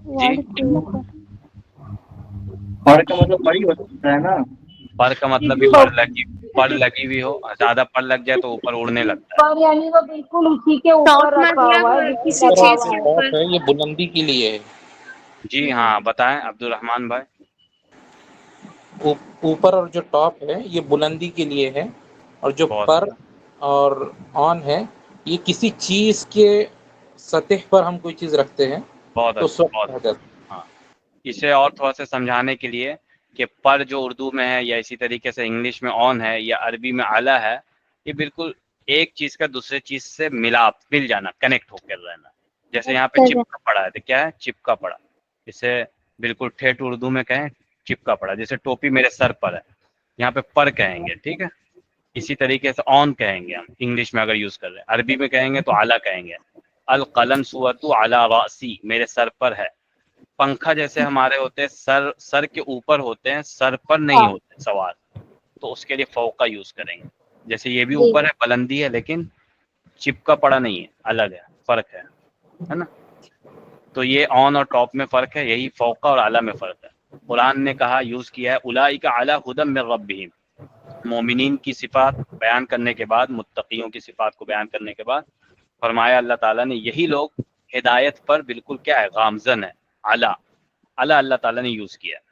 جی پر کا مطلب پر ہی ہو سکتا ہے نا. پر کا مطلب بھی پر لگی ہوئی ہو، زیادہ پر لگ جائے تو اوپر اڑنے لگتا ہے. پر یعنی وہ بالکل اسی کے اوپر ٹاپ رکھا ہوا ہے مطلب جس کسی کی سر چیز جو کے طرح. ٹاپ اوپر. ہے یہ بلندی کے لیے ہے. جی ہاں بتائیں عبدالرحمان بھائی. اوپر اور جو ٹاپ ہے یہ بلندی کے لیے ہے، اور جو بہت پر اور آن ہے یہ کسی چیز کے سطح پر ہم کوئی چیز رکھتے ہیں بہت تو اس اچھا، وقت بہت کہا اچھا. جاتا ہاں اسے اور تھوڑا سا سمجھانے کے لیے کہ پر جو اردو میں ہے یا اسی طریقے سے انگلش میں آن ہے یا عربی میں اعلیٰ ہے، یہ بالکل ایک چیز کا دوسرے چیز سے مل جانا، کنیکٹ ہو کر رہنا. جیسے یہاں پہ چپکا پڑا ہے تو کیا ہے؟ چپکا پڑا. اسے بالکل ٹھیٹ اردو میں کہیں چپکا پڑا. جیسے ٹوپی میرے سر پر ہے، یہاں پہ پر کہیں گے. ٹھیک ہے. اسی طریقے سے آن کہیں گے ہم انگلش میں اگر یوز کر رہے ہیں. عربی میں کہیں گے تو اعلیٰ کہیں گے. القلم سوۃ علی راسی، میرے سر پر ہے. پنکھا جیسے ہمارے ہوتے ہیں سر کے اوپر ہوتے ہیں، سر پر نہیں ہوتے سوار، تو اس کے لیے فوق کا یوز کریں گے. جیسے یہ بھی اوپر ہے، بلندی ہے، لیکن چپکا پڑا نہیں ہے، الگ ہے، فرق ہے نا. تو یہ آن اور ٹاپ میں فرق ہے، یہی فوقہ اور اعلیٰ میں فرق ہے. قرآن نے کہا، یوز کیا ہے اولئک علی ھدی من ربہم. مومنین کی صفات بیان کرنے کے بعد، متقیوں کی صفات کو بیان کرنے کے بعد فرمایا اللہ تعالیٰ نے یہی لوگ ہدایت پر بالکل کیا ہے گامزن ہے. اللہ تعالیٰ نے یوز کیا ہے،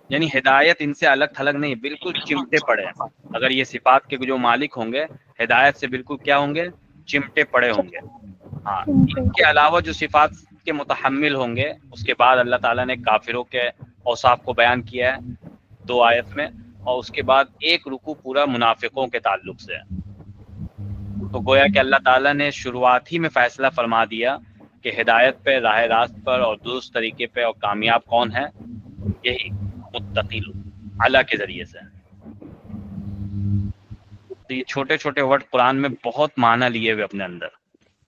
یعنی ہدایت ان سے الگ تھلگ نہیں، بالکل چمٹے پڑے ہیں. اگر یہ صفات کے جو مالک ہوں گے ہدایت سے بالکل کیا ہوں گے، چمٹے پڑے ہوں گے. ہاں ان کے علاوہ جو صفات کے متحمل ہوں گے، اس کے بعد اللہ تعالیٰ نے کافروں کے اوصاف کو بیان کیا ہے 2 آیت میں، اور اس کے بعد ایک رکوع پورا منافقوں کے تعلق سے ہے. تو گویا کہ اللہ تعالیٰ نے شروعات ہی میں فیصلہ فرما دیا کہ ہدایت پہ، راہ راست پر اور درست طریقے پہ اور کامیاب کون ہے، یہی متقی لوگ اللہ کے ذریعے سے. تو یہ چھوٹے چھوٹے ورڈ قرآن میں بہت معنی لیے ہوئے اپنے اندر.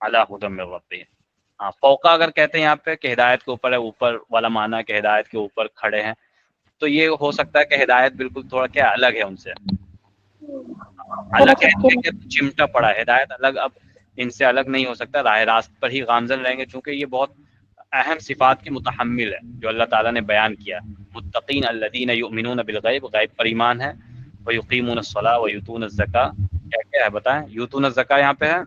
اللہ ہدی من ربہ. ہاں فوقا اگر کہتے ہیں یہاں پہ کہ ہدایت کے اوپر ہے، اوپر والا معنی کہ ہدایت کے اوپر کھڑے ہیں، تو یہ ہو سکتا ہے کہ ہدایت بالکل تھوڑا کیا الگ ہے ان سے. اللہ کہتے ہیں کہ چمٹا پڑا ہے، ہدایت الگ، اب ان سے الگ نہیں ہو سکتا، راہ راست پر ہی گامزن رہیں گے، چونکہ یہ بہت اہم صفات کی متحمل ہے جو اللہ تعالیٰ نے بیان کیا. متقین الذین یؤمنون بالغیب، غیب پر ایمان ہے، ویقیمون الصلاۃ ویؤتون الزکاۃ. کیا کیا ہے بتائیں؟ یؤتون الزکاۃ یہاں پہ ہے،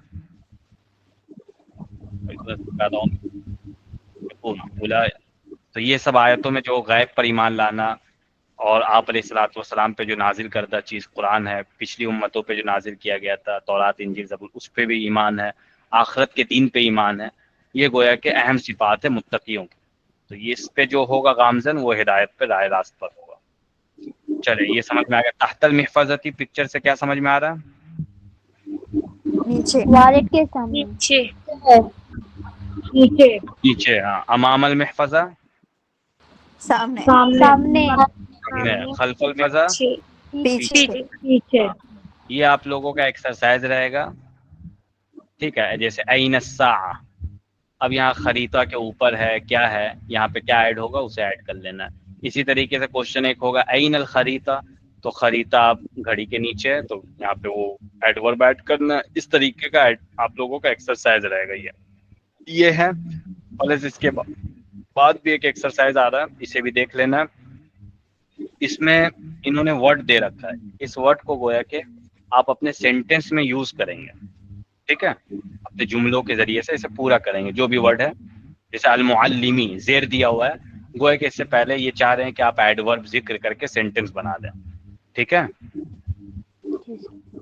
تو یہ سب آیتوں میں جو غیب پر ایمان لانا اور آپ علیہ الصلوۃ والسلام پہ جو نازل کردہ چیز قرآن ہے، پچھلی امتوں پہ جو نازل کیا گیا تھا تورات انجیل زبور، اس پہ بھی ایمان ہے، آخرت کے دین پہ ایمان ہے، یہ گویا کہ اہم صفات ہے متقیوں کی. تو یہ اس پہ جو ہوگا گامزن وہ ہدایت پہ، راہ راست پر ہوگا. چلے یہ سمجھ میں آ گیا. تحت المحفظتی پکچر سے کیا سمجھ میں آ رہا ہے؟ نیچے والد کے سامنے نیچے. ہاں. امام المحفظہ سامنے سامنے خلف المحفظہ پیچھے. یہ آپ لوگوں کا ایکسرسائز رہے گا، ٹھیک ہے. جیسے این الساعہ، اب یہاں خریطہ کے اوپر ہے، کیا ہے یہاں پہ کیا ایڈ ہوگا اسے ایڈ کر لینا ہے. اسی طریقے سے کوشچن ایک ہوگا این الخریطہ، تو خریطہ آپ گھڑی کے نیچے ہے، تو یہاں پہ وہ ایڈورب ایڈ کرنا ہے. اس طریقے کا آپ لوگوں کا ایکسرسائز رہے گا. یہ ہے. اور اس کے بعد بھی ایک ایکسرسائز آ رہا ہے، اسے بھی دیکھ لینا. اس میں انہوں نے ورڈ دے رکھا ہے، اس ورڈ کو گویا کہ آپ اپنے سینٹینس میں یوز کریں گے، ٹھیک ہے، اپنے جملوں کے ذریعے سے اسے پورا کریں گے. جو بھی ورڈ ہے، جیسے المعلمی زیر دیا ہوا ہے، گویا کہ اس سے پہلے یہ چاہ رہے ہیں کہ آپ ایڈورب ذکر کر کے سینٹینس بنا دیں، ٹھیک ہے.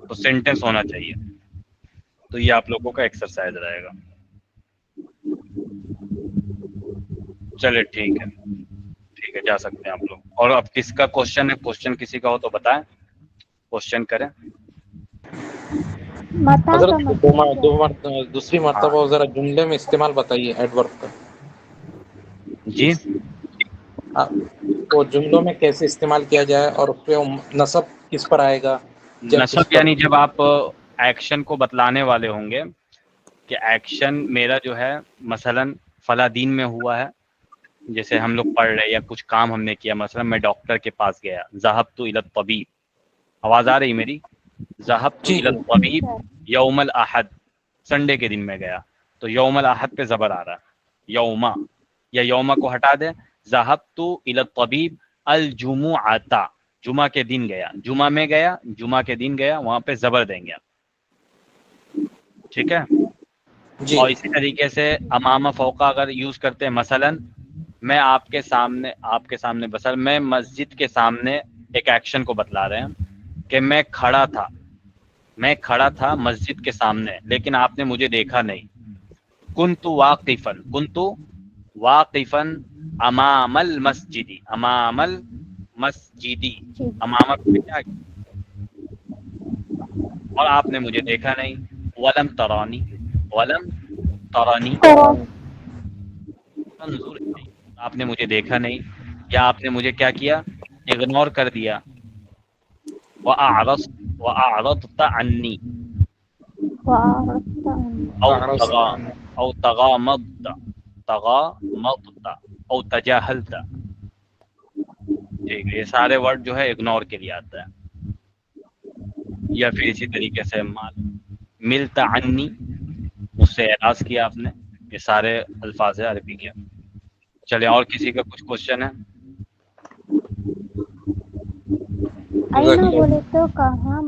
تو سینٹینس ہونا چاہیے. تو یہ آپ لوگوں کا ایکسرسائز رہے گا. چلے ٹھیک ہے، جا سکتے ہیں آپ لوگ. اور اب کس کا کوشچن ہے؟ کوشچن کسی کا ہو تو بتائیں، کوشچن کریں. حضرت دوسری مرتبہ ذرا جملے میں استعمال بتائیے ایڈورب کا. جی وہ جملوں میں کیسے استعمال کیا جائے، اور اس پہ نصب کس پر آئے گا؟ نصب یعنی جب آپ ایکشن کو بتلانے والے ہوں گے کہ ایکشن میرا جو ہے مثلا فلاں دین میں ہوا ہے، جیسے ہم لوگ پڑھ رہے یا کچھ کام ہم نے کیا، مثلا میں ڈاکٹر کے پاس گیا، ذهبت الى الطبیب. آواز آ رہی میری؟ ذهبت الى الطبیب یوم الاحد، سنڈے کے دن میں گیا، تو یوم الاحد پہ زبر آ رہا ہے، یوما، یا یوما کو ہٹا دیں، ذهبت الى الطبیب الجمعۃ، جمعہ کے دن گیا، جمعہ میں گیا، جمعہ کے دن گیا، وہاں پہ زبر دیں گے، ٹھیک ہے. جی. اور اسی طریقے سے امام فوقا اگر یوز کرتے ہیں، مثلا میں آپ کے سامنے بسر میں مسجد کے سامنے ایک ایکشن کو بتلا رہے ہیں کہ میں کھڑا تھا مسجد کے سامنے، لیکن آپ نے مجھے دیکھا نہیں. کنت واقفا امام المسجد، امام المسجدی، امام کیا، اور آپ نے مجھے دیکھا نہیں. ولم ترانی آپ نے مجھے دیکھا نہیں، یا آپ نے مجھے کیا کیا، اگنور کر دیا. وَأَعْرَضْتَ عَنِّي أو تغامضت أو تجاہلت. ٹھیک ہے، یہ سارے ورڈ جو ہے اگنور کے لیے آتا ہے. یا پھر اسی طریقے سے ملت عنی، مجھ سے اعراض کیا آپ نے. یہ سارے الفاظ ہیں عربی کے. چلے اور کسی کا کچھ کوشچن ہے؟ اینا بولے تو کہاں،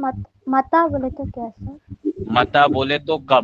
متا بولے تو کیسا؟ متا بولے تو کب،